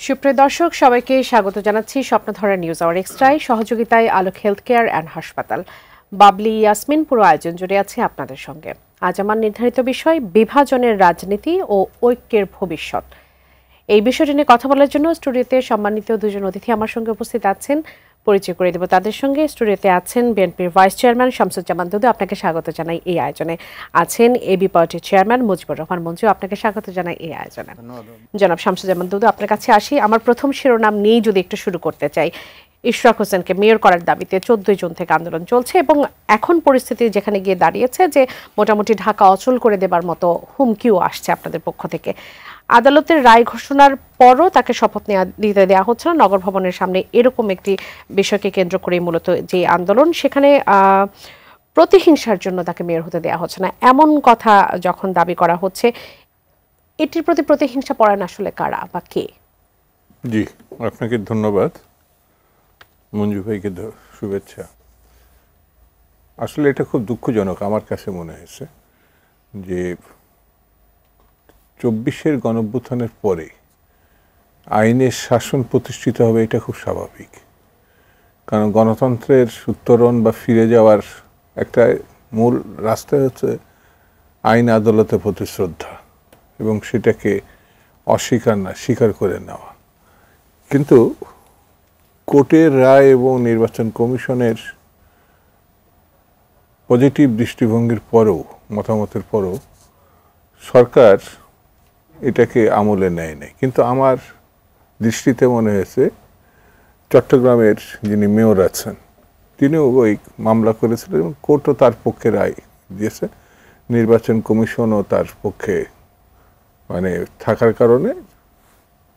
সুপ্রিয় দর্শক সবাইকে স্বাগত জানাচ্ছি স্বপ্নধারা নিউজ আওয়ার এক্সট্রায় সহযোগিতায় আলোক হেলথ কেয়ার অ্যান্ড হাসপাতাল। বাবলি ইয়াসমিন পুরো আয়োজন জুড়ে আছে আপনাদের সঙ্গে। আজ আমার নির্ধারিত বিষয় বিভাজনের রাজনীতি ও ঐক্যের ভবিষ্যৎ। এই বিষয়টি নিয়ে কথা বলার জন্য স্টুডিওতে সম্মানিত দুজন অতিথি আমার সঙ্গে উপস্থিত আছেন। পরিচয় করে দেব তাদের সঙ্গে। স্টুডিওতে আছেন বিএনপির ভাইস চেয়ারম্যান শামসুজ্জামান দুদু, আপনাকে স্বাগত জানাই এই আয়োজনে। আছেন এবি পার্টির চেয়ারম্যান মুজিবুর রহমান মঞ্জু, আপনাকে স্বাগত জানাই এই আয়োজনে। জনাব শামসুজ্জামান দুদু, আপনার কাছে আসি। আমার প্রথম শিরোনাম নিয়েই যদি একটু শুরু করতে চাই, ইশরাক হোসেনকে মেয়র করার দাবিতে 14 জুন থেকে আন্দোলন চলছে এবং এখন পরিস্থিতি যেখানে গিয়ে দাঁড়িয়েছে যে মোটামুটি ঢাকা অচল করে দেবার মতো হুমকিও আসছে আপনাদের পক্ষ থেকে। আদালতের রায় ঘোষণার পরও তাকে শপথ দিতে দেওয়া হচ্ছে না নগর ভবনের সামনে, এরকম একটি বিষয়কে কেন্দ্র করে মূলত যে আন্দোলন, সেখানে প্রতিহিংসার জন্য তাকে মেয়র হতে দেওয়া হচ্ছে না এমন কথা যখন দাবি করা হচ্ছে, এটির প্রতি প্রতিহিংসা পরায়ণ আসলে কারা বা কে? জি, আপনাকে ধন্যবাদ, মঞ্জু ভাইকে শুভেচ্ছা। আসলে এটা খুব দুঃখজনক আমার কাছে মনে হয়েছে যে 24-এর গণঅভ্যুত্থানের পরে আইনের শাসন প্রতিষ্ঠিত হবে, এটা খুব স্বাভাবিক। কারণ গণতন্ত্রের উত্তরণ বা ফিরে যাওয়ার একটা মূল রাস্তা হচ্ছে আইন আদালতের প্রতি শ্রদ্ধা এবং সেটাকে অস্বীকার না, স্বীকার করে নেওয়া। কিন্তু কোর্টের রায় এবং নির্বাচন কমিশনের পজিটিভ দৃষ্টিভঙ্গির পরেও, মতামতের পরেও সরকার এটাকে আমলে নেয় নাই। কিন্তু আমার দৃষ্টিতে মনে হয়েছে চট্টগ্রামের যিনি মেয়র আছেন তিনিও ওই মামলা করেছিলেন এবং কোর্টও তার পক্ষে রায় দিয়েছে, নির্বাচন কমিশনও তার পক্ষে মানে থাকার কারণে,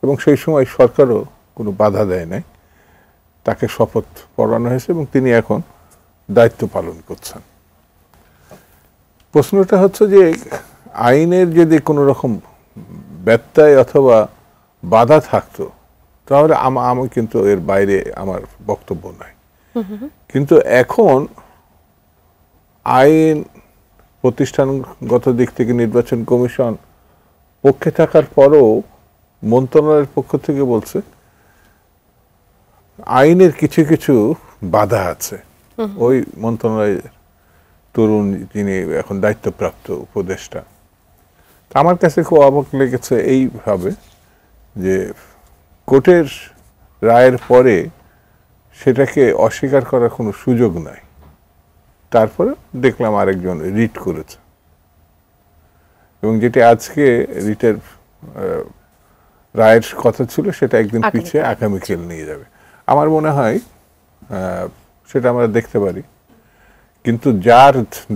এবং সেই সময় সরকারও কোনো বাধা দেয় নাই, তাকে শপথ পড়ানো হয়েছে এবং তিনি এখন দায়িত্ব পালন করছেন। প্রশ্নটা হচ্ছে যে আইনের যদি কোনো রকম ব্যত্যয় অথবা বাধা থাকতো তাহলে আমি কিন্তু এর বাইরে আমার বক্তব্য নাই। কিন্তু এখন আইন প্রতিষ্ঠানগত দিক থেকে নির্বাচন কমিশন পক্ষে থাকার পরও মন্ত্রণালয়ের পক্ষ থেকে বলছে আইনের কিছু কিছু বাধা আছে। ওই মন্ত্রণালয়ের তরুণ যিনি এখন দায়িত্বপ্রাপ্ত উপদেষ্টা, আমার কাছে খুব অবাক লেগেছে এইভাবে যে কোর্টের রায়ের পরে সেটাকে অস্বীকার করার কোনো সুযোগ নাই। তারপরে দেখলাম আরেকজন রিট করেছে এবং যেটি আজকে রিটের রায়ের কথা ছিল সেটা একদিন পিছিয়ে আগামীকাল নিয়ে যাবে। আমার মনে হয় সেটা আমরা দেখতে পারি। কিন্তু যার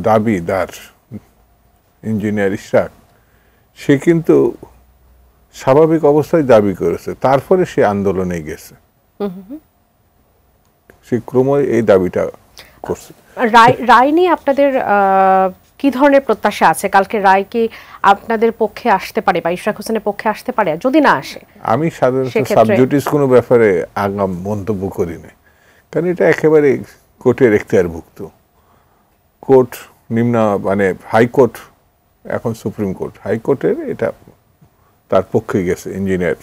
দাবিদার ইঞ্জিনিয়ার ইশরাক, সে কিন্তু স্বাভাবিক অবস্থায় দাবি করেছে, তারপরে সে আন্দোলনে গেছে, সে ক্রমে এই দাবিটা করছে। রায় নিয়ে আপনাদের কি ধরনের প্রত্যাশা আছে? কালকে রায় কি আপনাদের পক্ষে আসতে পারে বা ইশরাক হোসেনের পক্ষে আসতে পারে? যদি না আসে, আমি সাধারণত সাবজুডিস কোনো ব্যাপারে আগাম মন্তব্য করি না, কারণ এটা একেবারে কোর্টের এখতিয়ারভুক্ত। কোর্ট নিম্ন মানে হাইকোর্ট, এখন সুপ্রিম কোর্ট, হাইকোর্টের এটা তার পক্ষে গেছে ইঞ্জিনিয়ার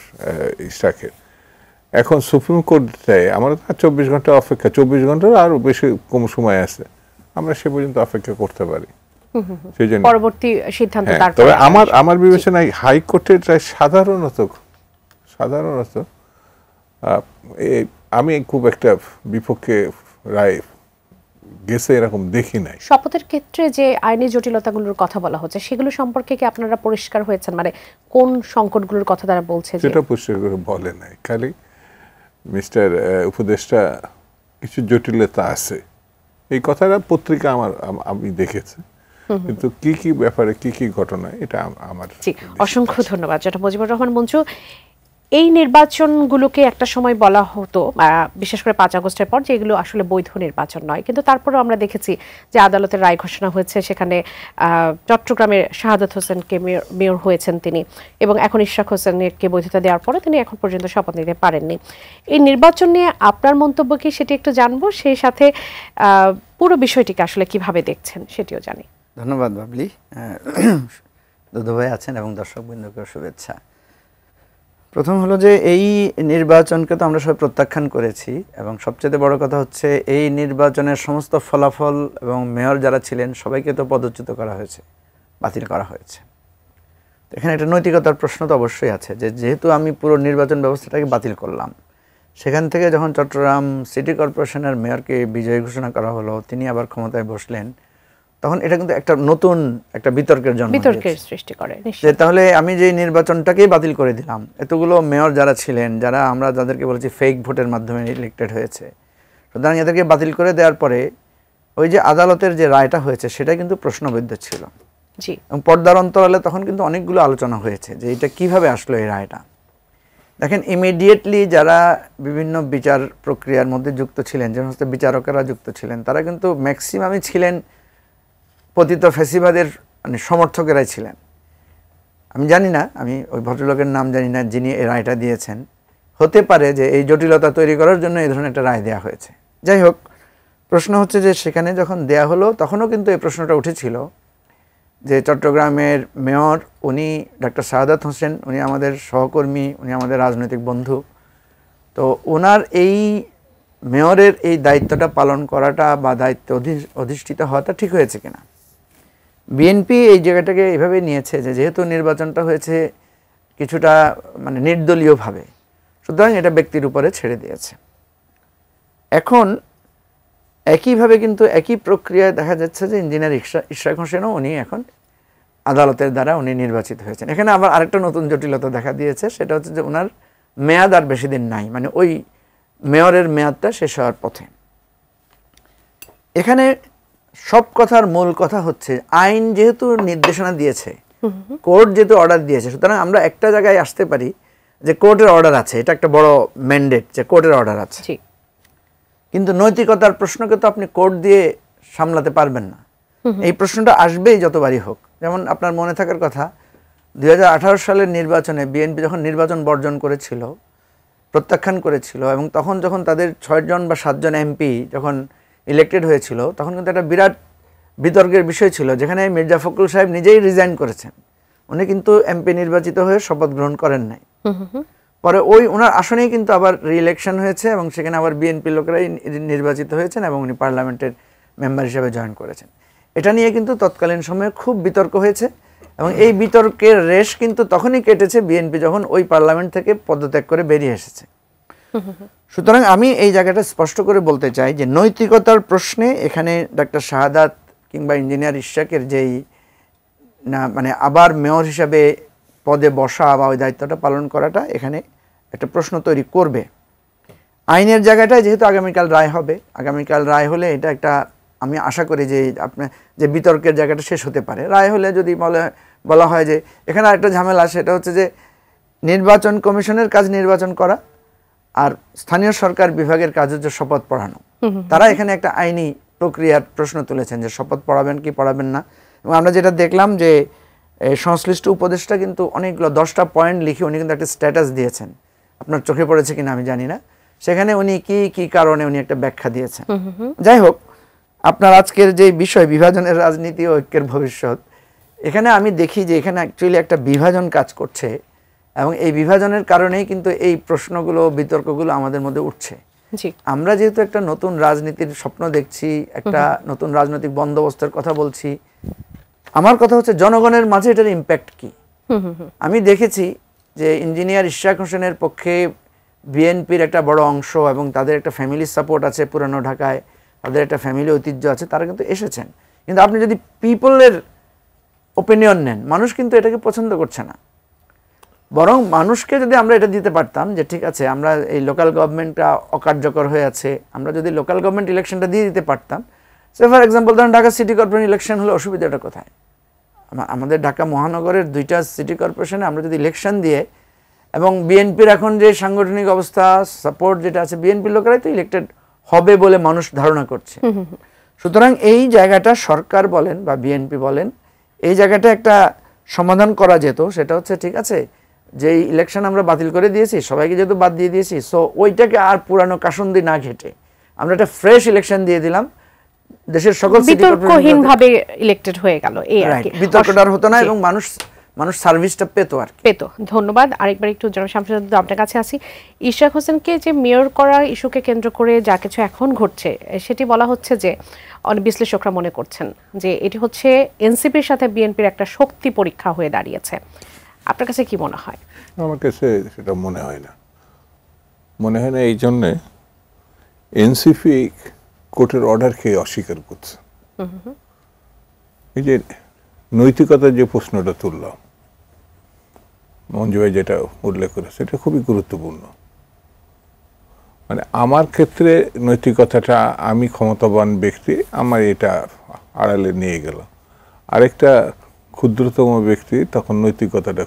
ইশরাকের। এখন সুপ্রিম কোর্টে আমরা 24 ঘন্টা অপেক্ষা, 24 ঘন্টার আরো বেশি কম সময় আছে, আমরা সে পর্যন্ত অপেক্ষা করতে পারি। সেই জন্য পরবর্তী সিদ্ধান্ত তবে আমার বিবেচনায় হাইকোর্টের রায় সাধারণত আমি খুব একটা বিপক্ষে রায় গেছে এরকম দেখি নাই। শপথের ক্ষেত্রে যে আইনি জটিলতাগুলোর কথা বলা হচ্ছে সেগুলো সম্পর্কে কি আপনারা পরিষ্কার হয়েছেন? মানে কোন সংকটগুলোর কথা তারা বলছে? সেটা পরিষ্কার করে বলে নাই, খালি মিস্টার উপদেষ্টা কিছু জটিলতা আছে এই কথাটা পত্রিকা আমি দেখেছি, কিন্তু কি কি ব্যাপারে কি কি ঘটনা এটা আমার। অসংখ্য ধন্যবাদ জনাব মুজিবুর রহমান মঞ্জু। এই নির্বাচনগুলোকে একটা সময় বলা হতো, বিশেষ করে 5 আগস্টের পর, যে এগুলো আসলে বৈধ নির্বাচন নয়, কিন্তু তারপরেও আমরা দেখেছি যে আদালতের রায় ঘোষণা হয়েছে, সেখানে চট্টগ্রামের শাহাদাত হোসেনকে মেয়র হয়েছেন তিনি, এবং এখন ইশরাক হোসেনকে বৈধতা দেওয়ার পরে তিনি এখন পর্যন্ত শপথ নিতে পারেননি। এই নির্বাচন নিয়ে আপনার মন্তব্য কি সেটি একটু জানবো, সেই সাথে পুরো বিষয়টিকে আসলে কিভাবে দেখছেন সেটিও জানি। ধন্যবাদ বাবলি, দুদু ভাই আছেন এবং দর্শকবৃন্দকে শুভেচ্ছা। প্রথম হলো যে এই নির্বাচনকে তো আমরা সবাই প্রত্যাখ্যান করেছি এবং সবচেয়ে বড় কথা হচ্ছে এই নির্বাচনের সমস্ত ফলাফল এবং মেয়র যারা ছিলেন সবাইকে তো পদচ্যুত করা হয়েছে, বাতিল করা হয়েছে। এখানে একটা নৈতিকতার প্রশ্ন তো অবশ্যই আছে যে যেহেতু আমি পুরো নির্বাচন ব্যবস্থাটাকে বাতিল করলাম, সেখান থেকে যখন চট্টগ্রাম সিটি কর্পোরেশনের মেয়রকে বিজয়ী ঘোষণা করা হলো, তিনি আবার ক্ষমতায় বসলেন, তখন এটা কিন্তু একটা নতুন একটা বিতর্কের জন্ম সৃষ্টি করে। যে তাহলে আমি যে নির্বাচনটাকেই বাতিল করে দিলাম, এতগুলো মেয়র যারা ছিলেন, যারা আমরা যাদেরকে বলেছি ফেক ভোটের মাধ্যমে ইলেক্টেড হয়েছে, সুতরাং এদেরকে বাতিল করে দেওয়ার পরে ওই যে আদালতের যে রায়টা হয়েছে সেটা কিন্তু প্রশ্নবিদ্ধ ছিল। জি, এবং পর্দার অন্তরালে তখন কিন্তু অনেকগুলো আলোচনা হয়েছে যে এটা কিভাবে আসলো এই রায়টা। দেখেন, ইমিডিয়েটলি যারা বিভিন্ন বিচার প্রক্রিয়ার মধ্যে যুক্ত ছিলেন, যে সমস্ত বিচারকেরা যুক্ত ছিলেন, তারা কিন্তু ম্যাক্সিমামই ছিলেন পতিত ফ্যাসিবাদের মানে সমর্থকেরাই ছিলেন। আমি জানি না, আমি ওই ভদ্রলোকের নাম জানি না যিনি এই রায়টা দিয়েছেন। হতে পারে যে এই জটিলতা তৈরি করার জন্য এই ধরনের একটা রায় দেওয়া হয়েছে। যাই হোক, প্রশ্ন হচ্ছে যে সেখানে যখন দেয়া হলো তখনও কিন্তু এই প্রশ্নটা উঠেছিল যে চট্টগ্রামের মেয়র উনি ডক্টর শাহাদাত হোসেন, উনি আমাদের সহকর্মী, উনি আমাদের রাজনৈতিক বন্ধু। তো ওনার এই মেয়রের এই দায়িত্বটা পালন করাটা বা দায়িত্ব অধিষ্ঠিত হওয়াটা ঠিক হয়েছে কিনা। বিএনপি এই জায়গাটাকে এভাবে নিয়েছে যে যেহেতু নির্বাচনটা হয়েছে কিছুটা মানে নির্দলীয়ভাবে, সুতরাং এটা ব্যক্তির উপরে ছেড়ে দিয়েছে। এখন একইভাবে কিন্তু একই প্রক্রিয়ায় দেখা যাচ্ছে যে ইঞ্জিনিয়ার ইশরাক হোসেনও উনি এখন আদালতের দ্বারা উনি নির্বাচিত হয়েছেন। এখানে আবার আরেকটা নতুন জটিলতা দেখা দিয়েছে, সেটা হচ্ছে যে ওনার মেয়াদ আর বেশি দিন নাই, মানে ওই মেয়রের মেয়াদটা শেষ হওয়ার পথে। এখানে সব কথার মূল কথা হচ্ছে আইন যেহেতু নির্দেশনা দিয়েছে, কোর্ট যেহেতু অর্ডার দিয়েছে, সুতরাং আমরা একটা জায়গায় আসতে পারি যে কোর্টের অর্ডার আছে, এটা একটা বড় ম্যান্ডেট যে কোর্টের অর্ডার আছে। কিন্তু নৈতিকতার প্রশ্নকে তো আপনি কোর্ট দিয়ে সামলাতে পারবেন না। এই প্রশ্নটা আসবেই যতবারই হোক। যেমন আপনার মনে থাকার কথা, 2018 সালের নির্বাচনে বিএনপি যখন নির্বাচন বর্জন করেছিল, প্রত্যাখ্যান করেছিল, এবং তখন যখন তাদের 6 জন বা 7 জন এমপি যখন ইলেক্টেড হয়েছিল, তখন কিন্তু একটা বিরাট বিতর্কের বিষয় ছিল, যেখানে মির্জা ফখরুল সাহেব নিজেই রিজাইন করেছেন। উনি কিন্তু এমপি নির্বাচিত হয়ে শপথ গ্রহণ করেন নাই। পরে ওই ওনার আসনেই কিন্তু আবার রি-ইলেকশন হয়েছে এবং সেখানে আবার বিএনপি লোকেরাই নির্বাচিত হয়েছেন এবং উনি পার্লামেন্টের মেম্বার হিসেবে জয়েন করেছেন। এটা নিয়ে কিন্তু তৎকালীন সময়ে খুব বিতর্ক হয়েছে এবং এই বিতর্কের রেশ কিন্তু তখনই কেটেছে বিএনপি যখন ওই পার্লামেন্ট থেকে পদত্যাগ করে বেরিয়ে এসেছে। সুতরাং আমি এই জায়গাটা স্পষ্ট করে বলতে চাই যে নৈতিকতার প্রশ্নে এখানে ডক্টর শাহাদাত কিংবা ইঞ্জিনিয়ার ইশরাকের যেই না মানে আবার মেয়র হিসাবে পদে বসা বা ওই দায়িত্বটা পালন করাটা এখানে একটা প্রশ্ন তৈরি করবে। আইনের জায়গাটায় যেহেতু আগামীকাল রায় হবে, আগামীকাল রায় হলে এটা একটা আমি আশা করি যে আপনার যে বিতর্কের জায়গাটা শেষ হতে পারে। রায় হলে যদি বলা হয় যে এখানে আরেকটা ঝামেলা, সেটা হচ্ছে যে নির্বাচন কমিশনের কাজ নির্বাচন করা আর স্থানীয় সরকার বিভাগের কাজ হচ্ছে শপথ পড়ানো। তারা এখানে একটা আইনি প্রক্রিয়ার প্রশ্ন তুলেছেন যে শপথ পড়াবেন কি পড়াবেন না। এবং আমরা যেটা দেখলাম যে সংশ্লিষ্ট উপদেষ্টা কিন্তু অনেকগুলো 10টা পয়েন্ট লিখে উনি কিন্তু একটা স্ট্যাটাস দিয়েছেন, আপনার চোখে পড়েছে কিনা আমি জানি না, সেখানে উনি কি কারণে উনি একটা ব্যাখ্যা দিয়েছেন। যাই হোক, আপনার আজকের যে বিষয় বিভাজনের রাজনীতি ও ঐক্যের ভবিষ্যৎ, এখানে আমি দেখি যে এখানে অ্যাকচুয়ালি একটা বিভাজন কাজ করছে এবং এই বিভাজনের কারণেই কিন্তু এই প্রশ্নগুলো বিতর্কগুলো আমাদের মধ্যে উঠছে। আমরা যেহেতু একটা নতুন রাজনীতির স্বপ্ন দেখছি, একটা নতুন রাজনৈতিক বন্দোবস্তের কথা বলছি, আমার কথা হচ্ছে জনগণের মাঝে এটার ইম্প্যাক্ট কি। আমি দেখেছি যে ইঞ্জিনিয়ার ইশরাক হোসেনের পক্ষে বিএনপির একটা বড় অংশ এবং তাদের একটা ফ্যামিলি সাপোর্ট আছে পুরানো ঢাকায়, তাদের একটা ফ্যামিলি ঐতিহ্য আছে, তারা কিন্তু এসেছেন। কিন্তু আপনি যদি পিপলের ওপিনিয়ন নেন, মানুষ কিন্তু এটাকে পছন্দ করছে না। বরং মানুষকে যদি আমরা এটা দিতে পারতাম যে ঠিক আছে আমরা এই লোকাল গভর্নমেন্টটা অকার্যকর হয়ে আছে, আমরা যদি লোকাল গভর্নমেন্ট ইলেকশনটা দিয়ে দিতে পারতাম, সে ফর এক্সাম্পল ধরেন ঢাকা সিটি কর্পোরেশন ইলেকশন হলে অসুবিধাটা কোথায়? আমাদের ঢাকা মহানগরের 2টা সিটি কর্পোরেশনে আমরা যদি ইলেকশন দিয়ে, এবং বিএনপির এখন যে সাংগঠনিক অবস্থা সাপোর্ট যেটা আছে, বিএনপির লোকেরাই তো ইলেক্টেড হবে বলে মানুষ ধারণা করছে। সুতরাং এই জায়গাটা সরকার বলেন বা বিএনপি বলেন, এই জায়গাটা একটা সমাধান করা যেত। সেটা হচ্ছে ঠিক আছে যে ইলেকশন আমরা বাতিল করে দিয়েছি, সবাইকে যেহেতু বাদ দিয়ে দিয়েছি, সো ওইটাকে আর পুরানো কাসুন্দি না ঘেটে আমরা একটা ফ্রেশ ইলেকশন দিয়ে দিলাম, দেশের সকল সিটি কর্পোরেশন বিতর্কহীনভাবে ইলেক্টেড হয়ে গেল, এই আর কি, বিতর্কটা হতো না এবং মানুষ মানুষ সার্ভিসটা পেতো আর কি। পেতো। ধন্যবাদ। আরেকবার একটু জনাব শামসুল আপনার কাছে আসি। ইশরাক হোসেনকে যে মেয়র করা ইস্যুকে কেন্দ্র করে যা কিছু এখন ঘটছে সেটি বলা হচ্ছে যে অনেক বিশ্লেষকরা মনে করছেন যে এটি হচ্ছে এনসিপির সাথে বিএনপির একটা শক্তি পরীক্ষা হয়ে দাঁড়িয়েছে। আপনার কাছে কি মনে হয়? আমার কাছে সেটা মনে হয় না। মনে হয় না এই জন্যে এনসিপি কোর্টের অর্ডারকে অস্বীকার করছে। এই যে নৈতিকতার যে প্রশ্নটা তুললাম, মঞ্জু ভাই যেটা উল্লেখ করেছে, এটা খুবই গুরুত্বপূর্ণ। মানে আমার ক্ষেত্রে নৈতিকতাটা, আমি ক্ষমতাবান ব্যক্তি, আমার এটা আড়ালে নিয়ে গেল। আরেকটা ক্ষুদ্রতম ব্যক্তি, তখন নৈতিকতাটা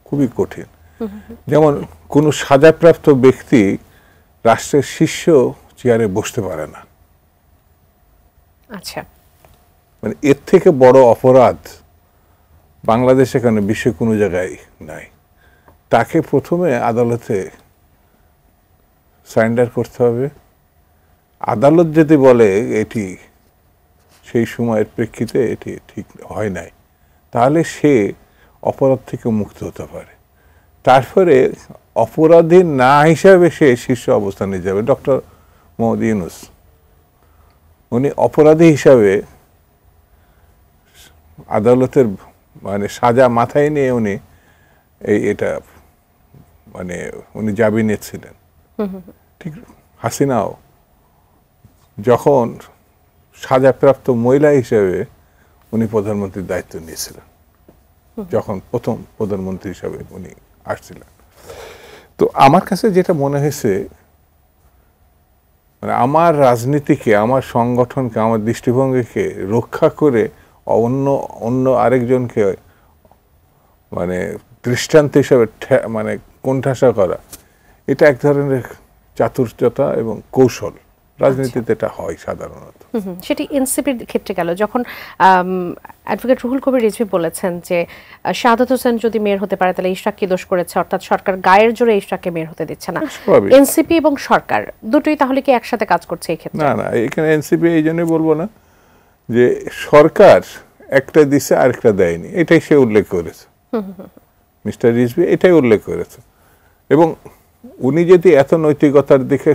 খুবই কঠিন। যেমন কোনো সাজাপ্রাপ্ত ব্যক্তি রাষ্ট্রের শীর্ষ চেয়ারে বসতে পারে না। আচ্ছা, মানে এর থেকে বড় অপরাধ বাংলাদেশে এখানে বিশ্বে কোনো জায়গায় নাই। তাকে প্রথমে আদালতে সারেন্ডার করতে হবে। আদালত যদি বলে এটি সেই সময়ের প্রেক্ষিতে এটি ঠিক হয় নাই, তাহলে সে অপরাধ থেকে মুক্ত হতে পারে। তারপরে অপরাধী না হিসাবে সে শীর্ষ অবস্থানে যাবে। ডক্টর মোহাম্মদ ইউনূস, উনি অপরাধী হিসাবে আদালতের মানে সাজা মাথায় নিয়ে উনি এটা মানে উনি জামিনে ছিলেন। ঠিক হাসিনাও যখন সাজাপ্রাপ্ত মহিলা হিসেবে উনি প্রধানমন্ত্রীর দায়িত্ব নিয়েছিলেন, যখন প্রথম প্রধানমন্ত্রী হিসাবে উনি আসছিলেন। তো আমার কাছে যেটা মনে হয়েছে, মানে আমার রাজনীতিকে, আমার সংগঠনকে, আমার দৃষ্টিভঙ্গিকে রক্ষা করে অন্য আরেকজনকে মানে দৃষ্টান্ত হিসাবে মানে কোণঠাসা করা, এটা এক ধরনের চাতুর্যতা এবং কৌশল। রাজনীতিতে এটা হয় সাধারণত। সেটি এনসিপির ক্ষেত্রে গেল। যখন অ্যাডভোকেট রুহুল কবির রিজভী বলেছেন যে শাহাদাত হোসেন যদি মেয়র হতে পারে তাহলে ইশরাক কি দোষ করেছে, অর্থাৎ সরকার গায়ের জোরে ইশরাককে মেয়র হতে দিচ্ছে না। এনসিপি এবং সরকার দুটোই তাহলে কি একসাথে কাজ করছে এই ক্ষেত্রে? না, এখানে এনসিপি এই জন্যই বলবো না যে সরকার একটা দিছে আরেকটা দেয়নি, এটাই সে উল্লেখ করেছে। মিস্টার রিজভী এটাই উল্লেখ করেছে। এবং উনি যদি এত নৈতিকতার দিকে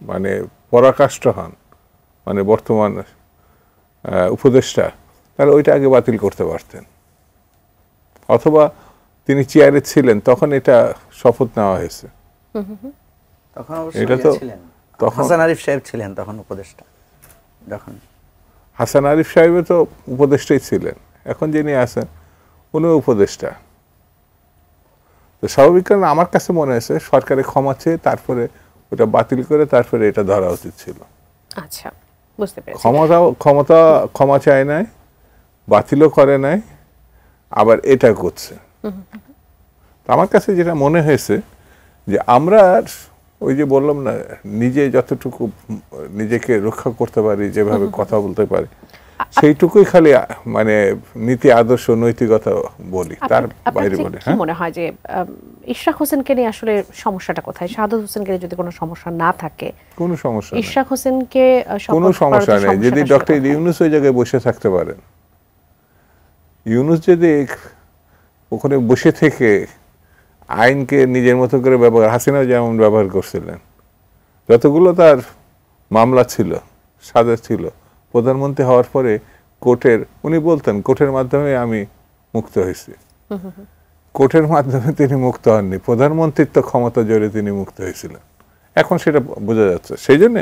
মানে পরাকাষ্ঠ হন, মানে বর্তমান উপদেষ্টা, তাহলে ওইটা আগে বাতিল করতে পারতেন। অথবা তিনি চেয়ারে ছিলেন তখন এটা শপথ নেওয়া হয়েছে। তখন এটা তো হাসান আরিফ সাহেব ছিলেন তখন উপদেষ্টা। যখন হাসান আরিফ সাহেব তো উপদেষ্টাই ছিলেন, এখন যিনি আছেন উনিও উপদেষ্টা। তো স্বাভাবিক কারণে আমার কাছে মনে হয়েছে সরকারের ক্ষমা চেয়ে তারপরে ওটা বাতিল করে তারপরে এটা ধরা উচিত ছিল। আচ্ছা, বুঝতে পেরেছি। ক্ষমতা ক্ষমা চায় নাই, বাতিলও করে নাই, আবার এটা করছে। আমার কাছে যেটা মনে হয়েছে যে আমরা ওই যে বললাম না, নিজে যতটুকু নিজেকে রক্ষা করতে পারি, যেভাবে কথা বলতে পারি, সেইটুকুই খালি মানে নীতি আদর্শ নৈতিকতা বলি, তার বাইরে বলি। কি মনে হয় যে ইশরাক হোসেনকে নিয়ে আসলে সমস্যাটা কোথায়? শাহাদাত হোসেনকে নিয়ে যদি কোনো সমস্যা না থাকে, কোনো সমস্যা নেই। ইশরাক হোসেনকে কোনো সমস্যা নেই যদি ডক্টর ইউনূস ওই জায়গায় বসে থাকতে পারেন। ইউনূস যদি ওখানে বসে থেকে আইনকে নিজের মতো করে ব্যবহার, হাসিনাও যেমন ব্যবহার করছিলেন, যতগুলো তার মামলা ছিল, সাজা ছিল, প্রধানমন্ত্রী হওয়ার পরে কোর্টের, উনি বলতেন কোর্টের মাধ্যমে আমি মুক্ত হয়েছি। কোর্টের মাধ্যমে তিনি মুক্ত হননি, প্রধানমন্ত্রীর তো ক্ষমতা জোরে তিনি মুক্ত হয়েছিলেন। এখন সেটা বোঝা যাচ্ছে। সেই জন্যে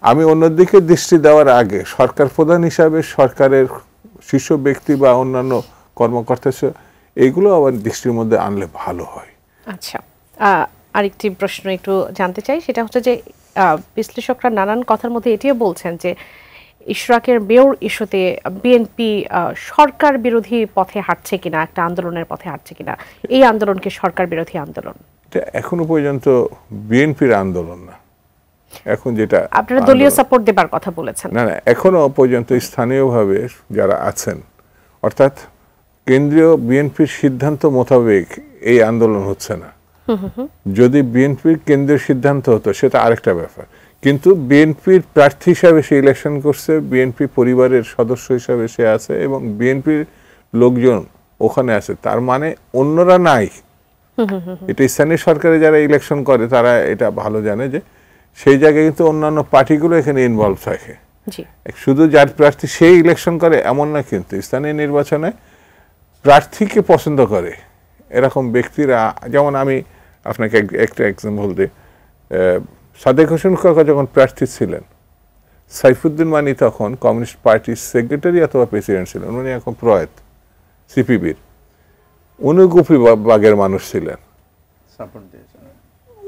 আমি অন্যদিকে দৃষ্টি দেওয়ার আগে সরকার প্রধান হিসাবে সরকারের শীর্ষ ব্যক্তি বা অন্যান্য কর্মকর্তা এইগুলো আবার দৃষ্টির মধ্যে আনলে ভালো হয়। আচ্ছা, আরেকটি প্রশ্ন একটু জানতে চাই, সেটা হচ্ছে যে বিশ্লেষকরা নানান কথার মধ্যে এটিও বলছেন যে ইশরাকের মেয়র ইস্যুতে বিএনপি সরকার বিরোধী পথে হাঁটছে কিনা, একটা আন্দোলনের পথে হাঁটছে কিনা, এই আন্দোলনকে সরকার বিরোধী আন্দোলন? এটা এখনো পর্যন্ত বিএনপির আন্দোলন না। এখন যেটা আপনারা দলীয় সাপোর্ট দেবার কথা বলেছেন। না, এখনো পর্যন্ত স্থানীয়ভাবে যারা আছেন, অর্থাৎ কেন্দ্রীয় বিএনপির সিদ্ধান্ত মোতাবেক এই আন্দোলন হচ্ছে না। যদি বিএনপির কেন্দ্রীয় সিদ্ধান্ত হতো সেটা আরেকটা ব্যাপার, কিন্তু বিএনপির প্রার্থী হিসাবে সে ইলেকশন করছে, বিএনপি পরিবারের সদস্য হিসাবে সে আছে এবং বিএনপির লোকজন ওখানে আছে, তার মানে অন্যরা নাই। এটা স্থানীয় সরকারে যারা ইলেকশন করে তারা এটা ভালো জানে যে সেই জায়গায় কিন্তু অন্যান্য পার্টিগুলো এখানে ইনভলভ থাকে। শুধু যার প্রার্থী সেই ইলেকশন করে এমন না, কিন্তু স্থানীয় নির্বাচনে প্রার্থীকে পছন্দ করে এরকম ব্যক্তিরা, যেমন আমি আপনাকে একটা এক্সাম্পল দিই, সাদেক হোসেন খোকা যখন প্রার্থী ছিলেন, সাইফুদ্দিন মানি তখন কমিউনিস্ট পার্টির সেক্রেটারি অথবা প্রেসিডেন্ট ছিলেন, উনি এখন প্রয়াত সিপিবির, উনি গোপীবাগের মানুষ ছিলেন,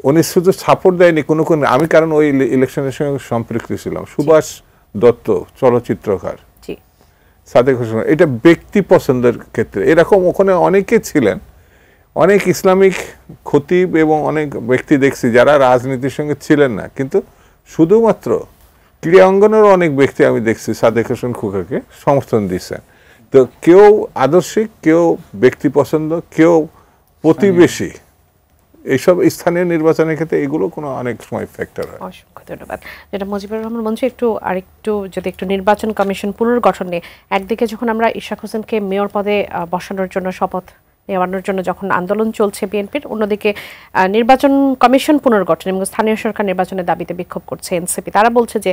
উনি শুধু সাপোর্ট দেয়নি কোনো কোনো, আমি কারণ ওই ইলেকশনের সঙ্গে সম্পৃক্ত ছিলাম, সুভাষ দত্ত চলচ্চিত্রকার, সাদেক হোসেন, এটা ব্যক্তি পছন্দের ক্ষেত্রে এরকম ওখানে অনেকে ছিলেন, অনেক ইসলামিক খতিব এবং অনেক ব্যক্তি দেখছি যারা রাজনীতির সঙ্গে ছিলেন না, কিন্তু শুধুমাত্র ক্রীড়া অঙ্গনেরও অনেক ব্যক্তি আমি দেখছি সাদেক হোসেন খোকাকে সমর্থন দিচ্ছেন। তো কেউ আদর্শিক, কেউ ব্যক্তি পছন্দ, কেউ প্রতিবেশী, এইসব স্থানীয় নির্বাচনের ক্ষেত্রে এগুলো কোনো অনেক সময় ফ্যাক্টর হয়। অসংখ্য ধন্যবাদ। যেটা মুজিবুর রহমান মঞ্চে আরেকটু যদি একটু নির্বাচন কমিশন পুনর্গঠন নিয়ে, একদিকে যখন আমরা ইশাক হোসেনকে মেয়র পদে বসানোর জন্য শপথ নেওয়ানোর জন্য যখন আন্দোলন চলছে বিএনপির, অন্যদিকে নির্বাচন কমিশন পুনর্গঠন এবং স্থানীয় সরকার নির্বাচনের দাবিতে বিক্ষোভ করছে এনসিপি। তারা বলছে যে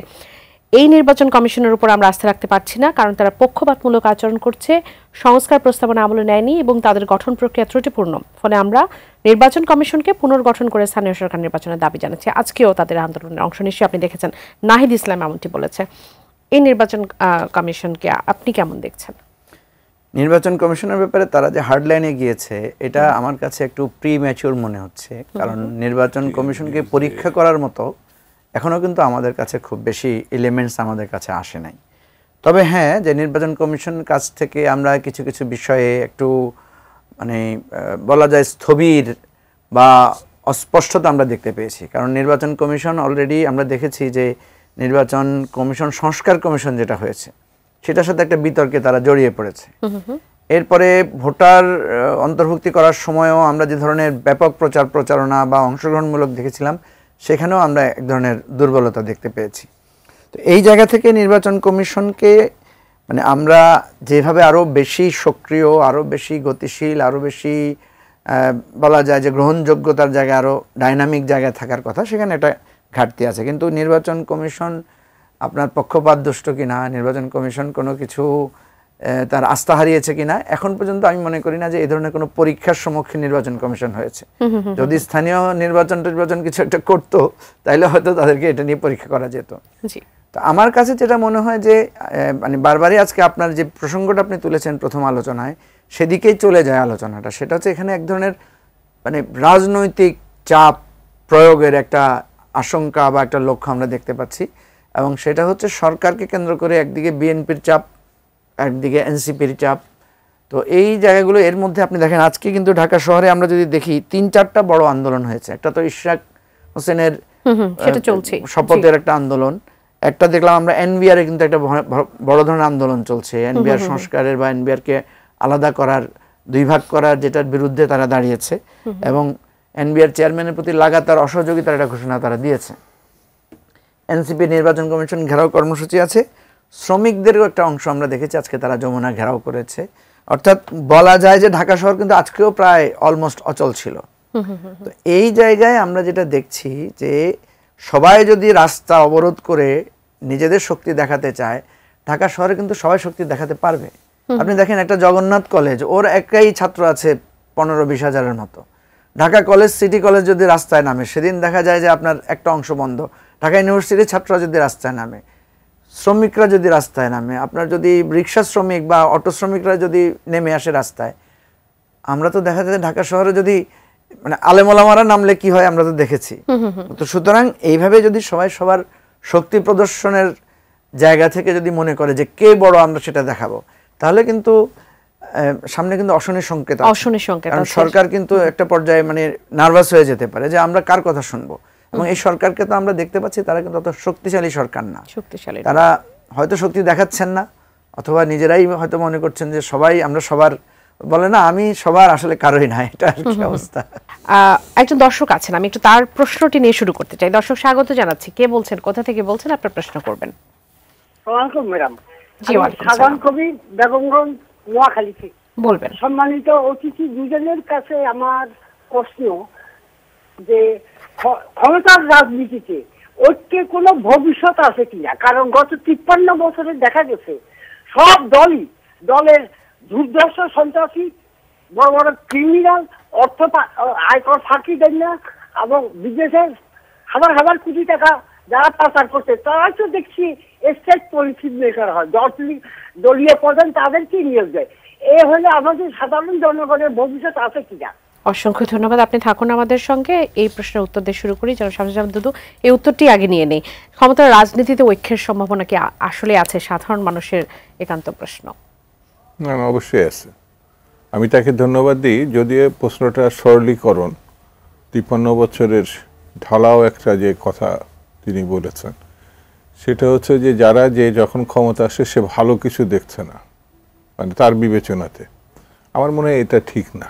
এই নির্বাচন কমিশনের উপর আমরা আস্থা রাখতে পারছি না, কারণ তারা পক্ষপাতমূলক আচরণ করছে, সংস্কার প্রস্তাবনা আমলে নেয়নি এবং তাদের গঠন প্রক্রিয়া ত্রুটিপূর্ণ। ফলে আমরা নির্বাচন কমিশনকে পুনর্গঠন করে স্থানীয় সরকার নির্বাচনের দাবি জানাচ্ছি। আজকেও তাদের আন্দোলনের অংশ নিশ্চয়ই আপনি দেখেছেন, নাহিদ ইসলাম এমনটি বলেছে। এই নির্বাচন কমিশনকে আপনি কেমন দেখছেন? নির্বাচন কমিশনের ব্যাপারে তারা যে হার্ডলাইনে গিয়েছে, এটা আমার কাছে একটু প্রি ম্যাচিউর মনে হচ্ছে, কারণ নির্বাচন কমিশনকে পরীক্ষা করার মতো এখনও কিন্তু আমাদের কাছে খুব বেশি এলিমেন্টস আমাদের কাছে আসে নাই। তবে হ্যাঁ, যে নির্বাচন কমিশনের কাছ থেকে আমরা কিছু কিছু বিষয়ে একটু মানে বলা যায় স্থবির বা অস্পষ্টতা আমরা দেখতে পেয়েছি। কারণ নির্বাচন কমিশন অলরেডি আমরা দেখেছি যে নির্বাচন কমিশন সংস্কার কমিশন যেটা হয়েছে সেটার সাথে একটা বিতর্কে তারা জড়িয়ে পড়েছে। এরপরে ভোটার অন্তর্ভুক্তি করার সময়ও আমরা যে ধরনের ব্যাপক প্রচারণা বা অংশগ্রহণমূলক দেখেছিলাম, সেখানেও আমরা এক ধরনের দুর্বলতা দেখতে পেয়েছি। তো এই জায়গা থেকে নির্বাচন কমিশনকে মানে আমরা যেভাবে আরও বেশি সক্রিয়, আরও বেশি গতিশীল, আরও বেশি বলা যায় যে গ্রহণযোগ্যতার জায়গায় আরও ডাইনামিক জায়গায় থাকার কথা, সেখানে একটা ঘাটতি আছে। কিন্তু নির্বাচন কমিশন আপনার পক্ষপাতদুষ্ট কিনা, নির্বাচন কমিশন কোনো কিছু তার আস্থা হারিয়েছে কিনা, এখন পর্যন্ত আমি মনে করি না যে এই ধরনের কোনো পরীক্ষার সম্মুখীন নির্বাচন কমিশন হয়েছে। যদি স্থানীয় নির্বাচন কিছু একটা করতো, তাহলে হয়তো তাদেরকে এটা নিয়ে পরীক্ষা করা যেত। তো আমার কাছে যেটা মনে হয় যে মানে বারবারই আজকে আপনার যে প্রসঙ্গটা আপনি তুলেছেন প্রথম আলোচনায়, সেদিকেই চলে যায় আলোচনাটা। সেটা হচ্ছে এখানে এক ধরনের মানে রাজনৈতিক চাপ প্রয়োগের একটা আশঙ্কা বা একটা লক্ষ্য আমরা দেখতে পাচ্ছি, এবং সেটা হচ্ছে সরকারকে কেন্দ্র করে একদিকে বিএনপির চাপ, একদিকে এনসিপির চাপ। তো এই জায়গাগুলো এর মধ্যে আপনি দেখেন আজকে কিন্তু ঢাকা শহরে আমরা যদি দেখি ৩-৪টা বড় আন্দোলন হয়েছে। একটা তো ইশাক হোসেনের শপথের একটা আন্দোলন, একটা দেখলাম আমরা এনবিআর কিন্তু একটা বড় ধরনের আন্দোলন চলছে, এনবিআর সংস্কারের বা এনবিআরকে আলাদা করার, দুই ভাগ করার, যেটার বিরুদ্ধে তারা দাঁড়িয়েছে এবং এনবিআর চেয়ারম্যানের প্রতি লাগাতার অসহযোগিতার একটা ঘোষণা তারা দিয়েছে। এনসিপি নির্বাচন কমিশন ঘেরাও কর্মসূচি আছে, শ্রমিকদেরও একটা অংশ আমরা দেখেছি আজকে তারা যমুনা ঘেরাও করেছে। অর্থাৎ বলা যায় যে ঢাকা শহর কিন্তু আজকেও প্রায় অলমোস্ট অচল ছিল। তো এই জায়গায় আমরা যেটা দেখছি যে সবাই যদি রাস্তা অবরোধ করে নিজেদের শক্তি দেখাতে চায়, ঢাকা শহরে কিন্তু সবাই শক্তি দেখাতে পারবে। আপনি দেখেন একটা জগন্নাথ কলেজ, ওর একাই ছাত্র আছে 15-20 হাজারের মতো। ঢাকা কলেজ, সিটি কলেজ যদি রাস্তায় নামে, সেদিন দেখা যায় যে আপনার একটা অংশ বন্ধ। ঢাকা ইউনিভার্সিটির ছাত্ররা যদি রাস্তায় নামে, শ্রমিকরা যদি রাস্তায় নামে, আপনার যদি রিক্সা শ্রমিক বা অটো শ্রমিকরা যদি নেমে আসে রাস্তায়, আমরা তো দেখা যায় ঢাকা শহরে যদি মানে আলেমোলামারা নামলে কি হয় আমরা তো দেখেছি। তো সুতরাং এইভাবে যদি সবাই সবার শক্তি প্রদর্শনের জায়গা থেকে যদি মনে করে যে কে বড় আমরা সেটা দেখাবো, তাহলে কিন্তু সামনে কিন্তু অশনির সংকেত, কারণ সরকার কিন্তু একটা পর্যায়ে মানে নার্ভাস হয়ে যেতে পারে যে আমরা কার কথা শুনবো। এবং এই সরকারকে তো আমরা দেখতে পাচ্ছি তারা কিন্তু অত শক্তিশালী সরকার না, তারা হয়তো শক্তি দেখাচ্ছেন না, অথবা নিজেরাই হয়তো মনে করছেন যে সবাই আমরা সবার, বলে না আমি সবার আসলে কারোই না, এটা আর কি অবস্থা। একজন দর্শক আছেন, আমি একটু তার প্রশ্নটি নিয়ে শুরু করতে চাই। দর্শক স্বাগত জানাচ্ছি, কে বলছেন, কোথা থেকে বলছেন, আপনার প্রশ্ন করবেন। আসসালামু আলাইকুম ম্যাডাম, জি ওয়ালাইকুম আসসালাম। সাধারণ কবি বেগমগঞ্জ নোয়াখালী থেকে। বলবেন। সম্মানিত অতিথি দুজনের কাছে আমার প্রশ্ন যে ক্ষমতার রাজনীতিতে ঐক্যের কোনো ভবিষ্যৎ আছে কিনা, কারণ গত 53 বছরে দেখা গেছে সব দলই দলের দুর্দর্শ সন্ত্রাসী, বড় বড় ক্রিমিনাল, আয়কর ফাঁকি দেন না এবং বিদেশের হাজার হাজার কোটি টাকা যারা পাচার করছে তারা তো দেখছি স্টেট পলিসি মেকার হয়, দলীয় প্রধান তাদেরকেই নিয়োগ দেয়। এ হলে আমাদের সাধারণ জনগণের ভবিষ্যৎ আছে কিনা? অসংখ্য ধন্যবাদ, আপনি থাকুন আমাদের সঙ্গে। এই প্রশ্নের উত্তর দিয়ে শুরু করি। যেন শামসুজ্জামান দুদু, এই উত্তরটি আগে নিয়ে নেই। ক্ষমতার রাজনীতিতে ঐক্যের সম্ভাবনা কি আসলে আছে? সাধারণ মানুষের একান্ত প্রশ্ন। না, অবশ্যই আছে। আমি তাকে ধন্যবাদ দিই যদিও প্রশ্নটা সরলীকরণ। 53 বছরের ঢালাও একটা যে কথা তিনি বলেছেন সেটা হচ্ছে যে যারা যে যখন ক্ষমতা আসে সে ভালো কিছু দেখছে না, মানে তার বিবেচনাতে। আমার মনে হয় এটা ঠিক না।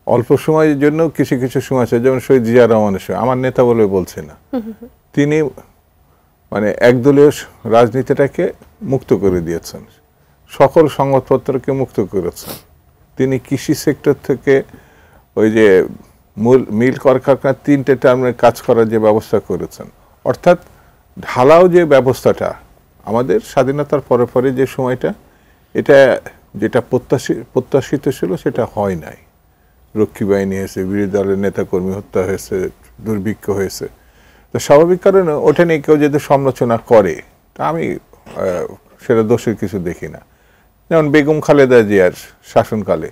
অল্প সময়ের জন্য কিছু কিছু সময় আছে, যেমন শহীদ জিয়া রহমানের সময়, আমার নেতা বলে বলছে না, তিনি মানে একদলীয় রাজনীতিটাকে মুক্ত করে দিয়েছেন, সকল সংবাদপত্রকে মুক্ত করেছেন। তিনি কৃষি সেক্টর থেকে ওই যে মিল কলকারখানার 3টে টার্মে কাজ করার যে ব্যবস্থা করেছেন, অর্থাৎ ঢালাও যে ব্যবস্থাটা আমাদের স্বাধীনতার পরে পরে যে সময়টা, এটা যেটা প্রত্যাশিত ছিল সেটা হয় নাই। রক্ষী বাহিনী হয়েছে, বিরোধী দলের নেতাকর্মী হত্যা হয়েছে, দুর্ভিক্ষ হয়েছে। তো স্বাভাবিক কারণে ওটা নিয়ে কেউ যদি সমালোচনা করে তা আমি সেটা দোষের কিছু দেখি না। যেমন বেগম খালেদা জিয়ার শাসনকালে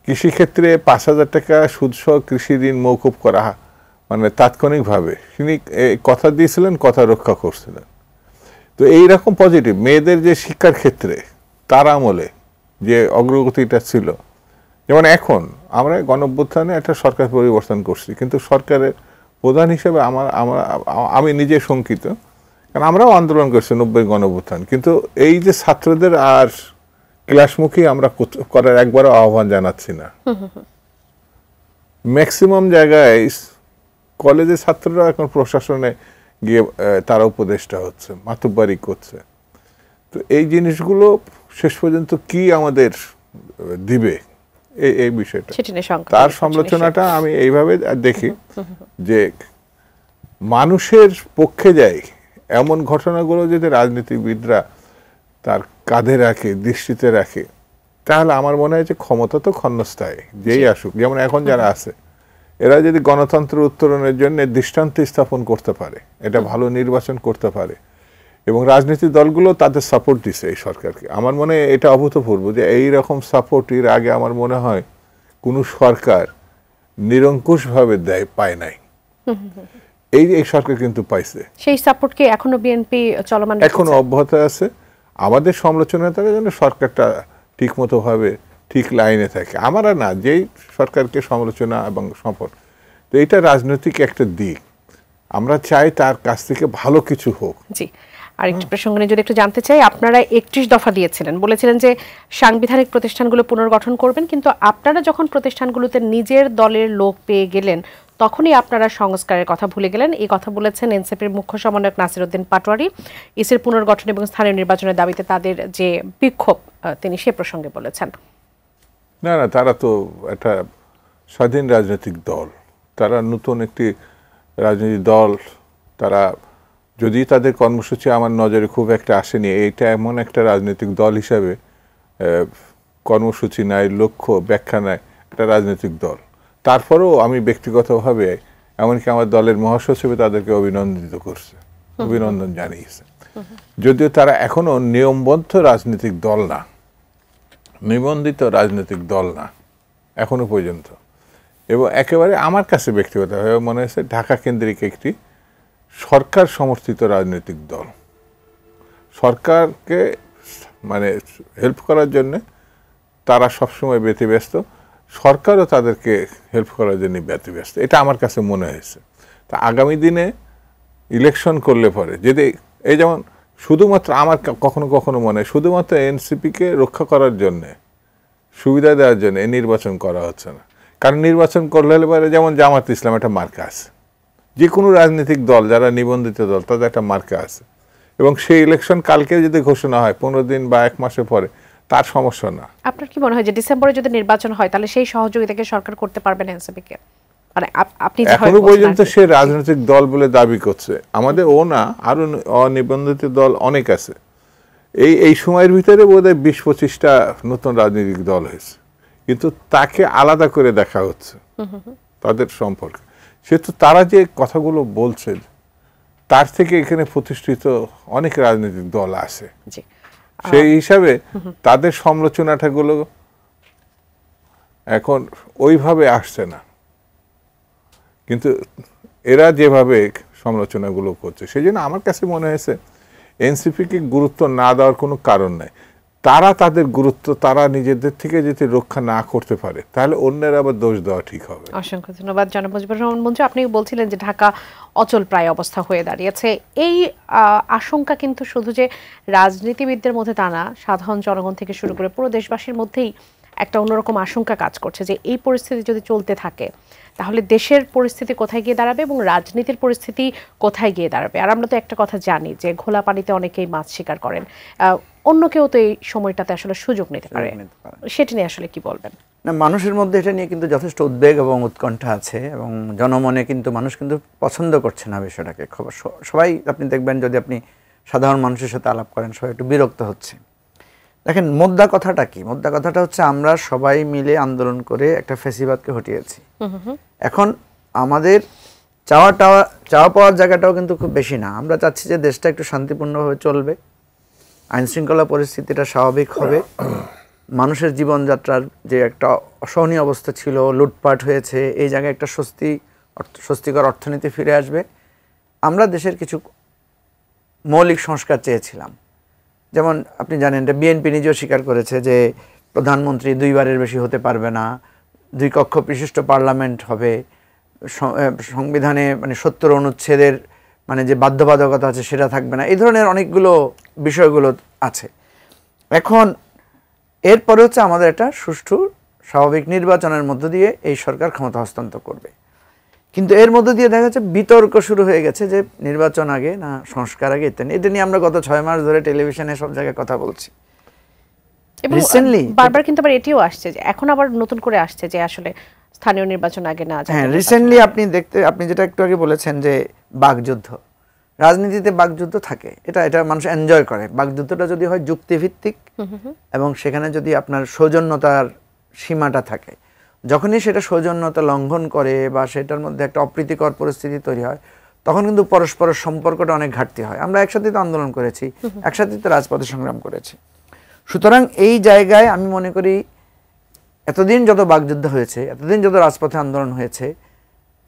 কৃষিক্ষেত্রে 5,000 টাকা সুদসহ কৃষি ঋণ মৌকুব করা, মানে তাৎক্ষণিকভাবে তিনি কথা দিয়েছিলেন, কথা রক্ষা করছিলেন। তো এইরকম পজিটিভ মেয়েদের যে শিক্ষার ক্ষেত্রে তার আমলে যে অগ্রগতিটা ছিল, যেমন এখন আমরা গণঅভ্যুত্থানে একটা সরকার পরিবর্তন করছি, কিন্তু সরকারের প্রধান হিসেবে আমি নিজে শঙ্কিত, কারণ আমরাও আন্দোলন করছি 90 গণঅভ্যুত্থান, কিন্তু এই যে ছাত্রদের আর ক্লাসমুখী আমরা করার একবারও আহ্বান জানাচ্ছি না। ম্যাক্সিমাম জায়গায় কলেজের ছাত্ররা এখন প্রশাসনে গিয়ে তারা উপদেষ্টা হচ্ছে, মাতুব্বারি করছে। তো এই জিনিসগুলো শেষ পর্যন্ত কি আমাদের দিবে এই বিষয়টা, তার সমালোচনাটা আমি এইভাবে দেখি যে মানুষের পক্ষে যায় এমন ঘটনাগুলো যদি রাজনীতিবিদরা তার কাঁধে রাখে, দৃষ্টিতে রাখে, তাহলে আমার মনে হয় যে ক্ষমতা তো ক্ষণস্থায়ী, যেই আসুক। যেমন এখন যারা আছে এরা যদি গণতন্ত্র উত্তরণের জন্য দৃষ্টান্ত স্থাপন করতে পারে, এটা ভালো নির্বাচন করতে পারে, এবং রাজনৈতিক দলগুলো তাদের সাপোর্ট দিছে এই সরকারকে, আমার মনে হয় এটা অভূতপূর্ব যে এইরকম সাপোর্ট এর আগে আমার মনে হয় কোনো সরকার নিরঙ্কুশভাবে পায় নাই। এই সরকার কিন্তু পাইছে। সেই সাপোর্টকে এখনো বিএনপি চলমান, এখনো অব্যাহত আছে। আমাদের সমালোচনা থাকে যেন সরকারটা ঠিক মতো ভাবে ঠিক লাইনে থাকে, আমরা না, যেই সরকারকে সমালোচনা এবং সাপোর্ট। তো এটা রাজনৈতিক একটা দিক, আমরা চাই তার কাছ থেকে ভালো কিছু হোক। জি, আরেকটি প্রসঙ্গ নিয়ে যদি একটু জানতে চাই, আপনারা 31 দফা দিয়েছিলেন, বলেছিলেন যে সাংবিধানিক প্রতিষ্ঠানগুলো পুনর্গঠন করবেন, কিন্তু আপনারা যখন প্রতিষ্ঠানগুলোতে নিজের দলের লোক পেয়ে গেলেন তখনই আপনারা সংস্কারের কথা ভুলে গেলেন। এই কথা বলেছেন এনসিপির মুখ্য সমন্বয়ক নাসির উদ্দিন পাটোয়ারি। ইসির পুনর্গঠন এবং স্থানীয় নির্বাচনের দাবিতে তাদের যে বিক্ষোভ, তিনি সে প্রসঙ্গে বলেছেন। না, তারা তো একটা স্বাধীন রাজনৈতিক দল, তারা নতুন একটি রাজনৈতিক দল। তারা যদি তাদের কর্মসূচি আমার নজরে খুব একটা আসেনি, এইটা এমন একটা রাজনৈতিক দল হিসাবে কর্মসূচি নাই, লক্ষ্য ব্যাখ্যা নাই, একটা রাজনৈতিক দল। তারপরেও আমি ব্যক্তিগতভাবে এমনকি আমার দলের মহাসচিব তাদেরকে অভিনন্দন জানিয়েছে, যদিও তারা এখনো নিয়মবদ্ধ রাজনৈতিক দল না, নিবন্ধিত রাজনৈতিক দল না এখনো পর্যন্ত। এবং একেবারে আমার কাছে ব্যক্তিগতভাবে মনে হয়েছে ঢাকা কেন্দ্রিক একটি সরকার সমর্থিত রাজনৈতিক দল, সরকারকে মানে হেল্প করার জন্য তারা সবসময় ব্যতিব্যস্ত, সরকারও তাদেরকে হেল্প করার জন্য ব্যতিব্যস্ত, এটা আমার কাছে মনে হয়েছে। তা আগামী দিনে ইলেকশন করলে পরে যদি এই যেমন শুধুমাত্র আমার কখনো কখনো মনে হয় শুধুমাত্র এনসিপিকে রক্ষা করার জন্যে, সুবিধা দেওয়ার জন্য এই নির্বাচন করা হচ্ছে না। কারণ নির্বাচন করলে পরে যেমন জামাত ইসলাম একটা মার্কা আছে, যে কোনো রাজনৈতিক দল যারা নিবন্ধিত দল তাদের একটা মার্কা আছে, এবং সেই ইলেকশন কালকে যদি ঘোষণা হয় 15 দিন বা 1 মাসের পরে, তার সমস্যা না। আপনার কি মনে হয় যে ডিসেম্বরে যদি নির্বাচন হয় তাহলে সেই সহযোগিতাকে সরকার করতে পারবেন এনসিপিকে? মানে আপনি এখনো পর্যন্ত সে রাজনৈতিক দল বলে দাবি করছে, আমাদের ও না, আরো অনিবন্ধিত দল অনেক আছে। এই সময়ের ভিতরে বোধহয় 20-25টা নতুন রাজনৈতিক দল হয়েছে, কিন্তু তাকে আলাদা করে দেখা হচ্ছে তাদের সম্পর্কে। সেহেতু তারা যে কথাগুলো বলছে তার থেকে এখানে প্রতিষ্ঠিত অনেক রাজনৈতিক দল আছে, সেই হিসাবে তাদের সমালোচনাটাগুলো এখন ওইভাবে আসছে না, কিন্তু এরা যেভাবে সমালোচনাগুলো করছে সেই জন্য আমার কাছে মনে হয়েছে এনসিপিকে গুরুত্ব না দেওয়ার কোনো কারণ নাই। তারা তাদের গুরুত্ব তারা নিজেদের থেকে যদি রক্ষা না করতে পারে তাহলে অন্যের আবার দোষ দেওয়া ঠিক হবে। অসংখ্য ধন্যবাদ জনাব মুজিবুর রহমান মঞ্জু। আপনি বলছিলেন যে ঢাকা অচল প্রায় অবস্থা হয়ে দাঁড়িয়েছে। এই আশঙ্কা কিন্তু শুধু যে রাজনীতিবিদদের মধ্যে তা না, সাধারণ জনগণ থেকে শুরু করে পুরো দেশবাসীর মধ্যেই একটা অন্যরকম আশঙ্কা কাজ করছে যে এই পরিস্থিতি যদি চলতে থাকে তাহলে দেশের পরিস্থিতি কোথায় গিয়ে দাঁড়াবে এবং রাজনীতির পরিস্থিতি কোথায় গিয়ে দাঁড়াবে। আর আমরা তো একটা কথা জানি যে ঘোলা পানিতে অনেকেই মাছ শিকার করেন, অন্য কেউ তো এই সময়টাতে আসলে সুযোগ নিতে পারে, সেটা নিয়ে আসলে কি বলবেন? না, মানুষের মধ্যে এটা নিয়ে কিন্তু যথেষ্ট উদ্বেগ এবং উৎকণ্ঠা আছে এবং জনমনে কিন্তু মানুষ কিন্তু পছন্দ করছে না বিষয়টাকে। সবাই আপনি দেখবেন, যদি আপনি সাধারণ মানুষের সাথে আলাপ করেন, সবাই একটু বিরক্ত হচ্ছে। দেখেন, মোদ্দা কথাটা কি? মোদ্দা কথাটা হচ্ছে আমরা সবাই মিলে আন্দোলন করে একটা ফ্যাসিবাদকে হটিয়েছি। এখন আমাদের চাওয়া পাওয়ার জায়গাটাও কিন্তু খুব বেশি না। আমরা চাচ্ছি যে দেশটা একটু শান্তিপূর্ণভাবে চলবে, আইন শৃঙ্খলা পরিস্থিতিটা স্বাভাবিক হবে, মানুষের জীবনযাত্রার যে একটা অসহনীয় অবস্থা ছিল, লুটপাট হয়েছে, এই জায়গায় একটা স্বস্তিকর অর্থনীতি ফিরে আসবে। আমরা দেশের কিছু মৌলিক সংস্কার চেয়েছিলাম, যেমন আপনি জানেন এটা বিএনপি নিজেও স্বীকার করেছে যে প্রধানমন্ত্রী 2 বারের বেশি হতে পারবে না, 2 কক্ষ বিশিষ্ট পার্লামেন্ট হবে, সংবিধানে মানে 70 অনুচ্ছেদের মানে যে বাধ্যবাধকতা আছে সেটা থাকবে না, এই ধরনের অনেকগুলো বিষয়গুলো আছে। এখন এরপরে হচ্ছে আমাদের একটা সুষ্ঠু স্বাভাবিক নির্বাচনের মধ্য দিয়ে এই সরকার ক্ষমতা হস্তান্তর করবে। কিন্তু এর মধ্যে দিয়ে দেখা যাচ্ছে বিতর্ক শুরু হয়ে গেছে যে নির্বাচন আগে না সংস্কার আগে ইত্যাদি। এটা নিয়ে আমরা গত 6 মাস ধরে টেলিভিশনে সব জায়গায় কথা বলছি। রিসেন্টলি বারবার কিন্তু আবার এটিও আসছে যে এখন আবার নতুন করে আসছে যে আসলে স্থানীয় নির্বাচন আগে না। হ্যাঁ, রিসেন্টলি আপনি যেটা একটু আগে বলেছেন যে বাকযুদ্ধ, রাজনীতিতে বাকযুদ্ধ থাকে, এটা মানুষ এনজয় করে। বাকযুদ্ধটা যদি হয় যুক্তিভিত্তিক এবং সেখানে যদি আপনার সৌজন্যতার সীমাটা থাকে, যখনই সেটা সৌজন্যতা লঙ্ঘন করে বা সেটার মধ্যে একটা অপ্রীতিকর পরিস্থিতি তৈরি হয়, তখন কিন্তু পরস্পরের সম্পর্কটা অনেক ঘাটতি হয়। আমরা একসাথে তো আন্দোলন করেছি, একসাথে তো রাজপথে সংগ্রাম করেছি। সুতরাং এই জায়গায় আমি মনে করি এতদিন যত বাকযুদ্ধ হয়েছে, এতদিন যত রাজপথে আন্দোলন হয়েছে,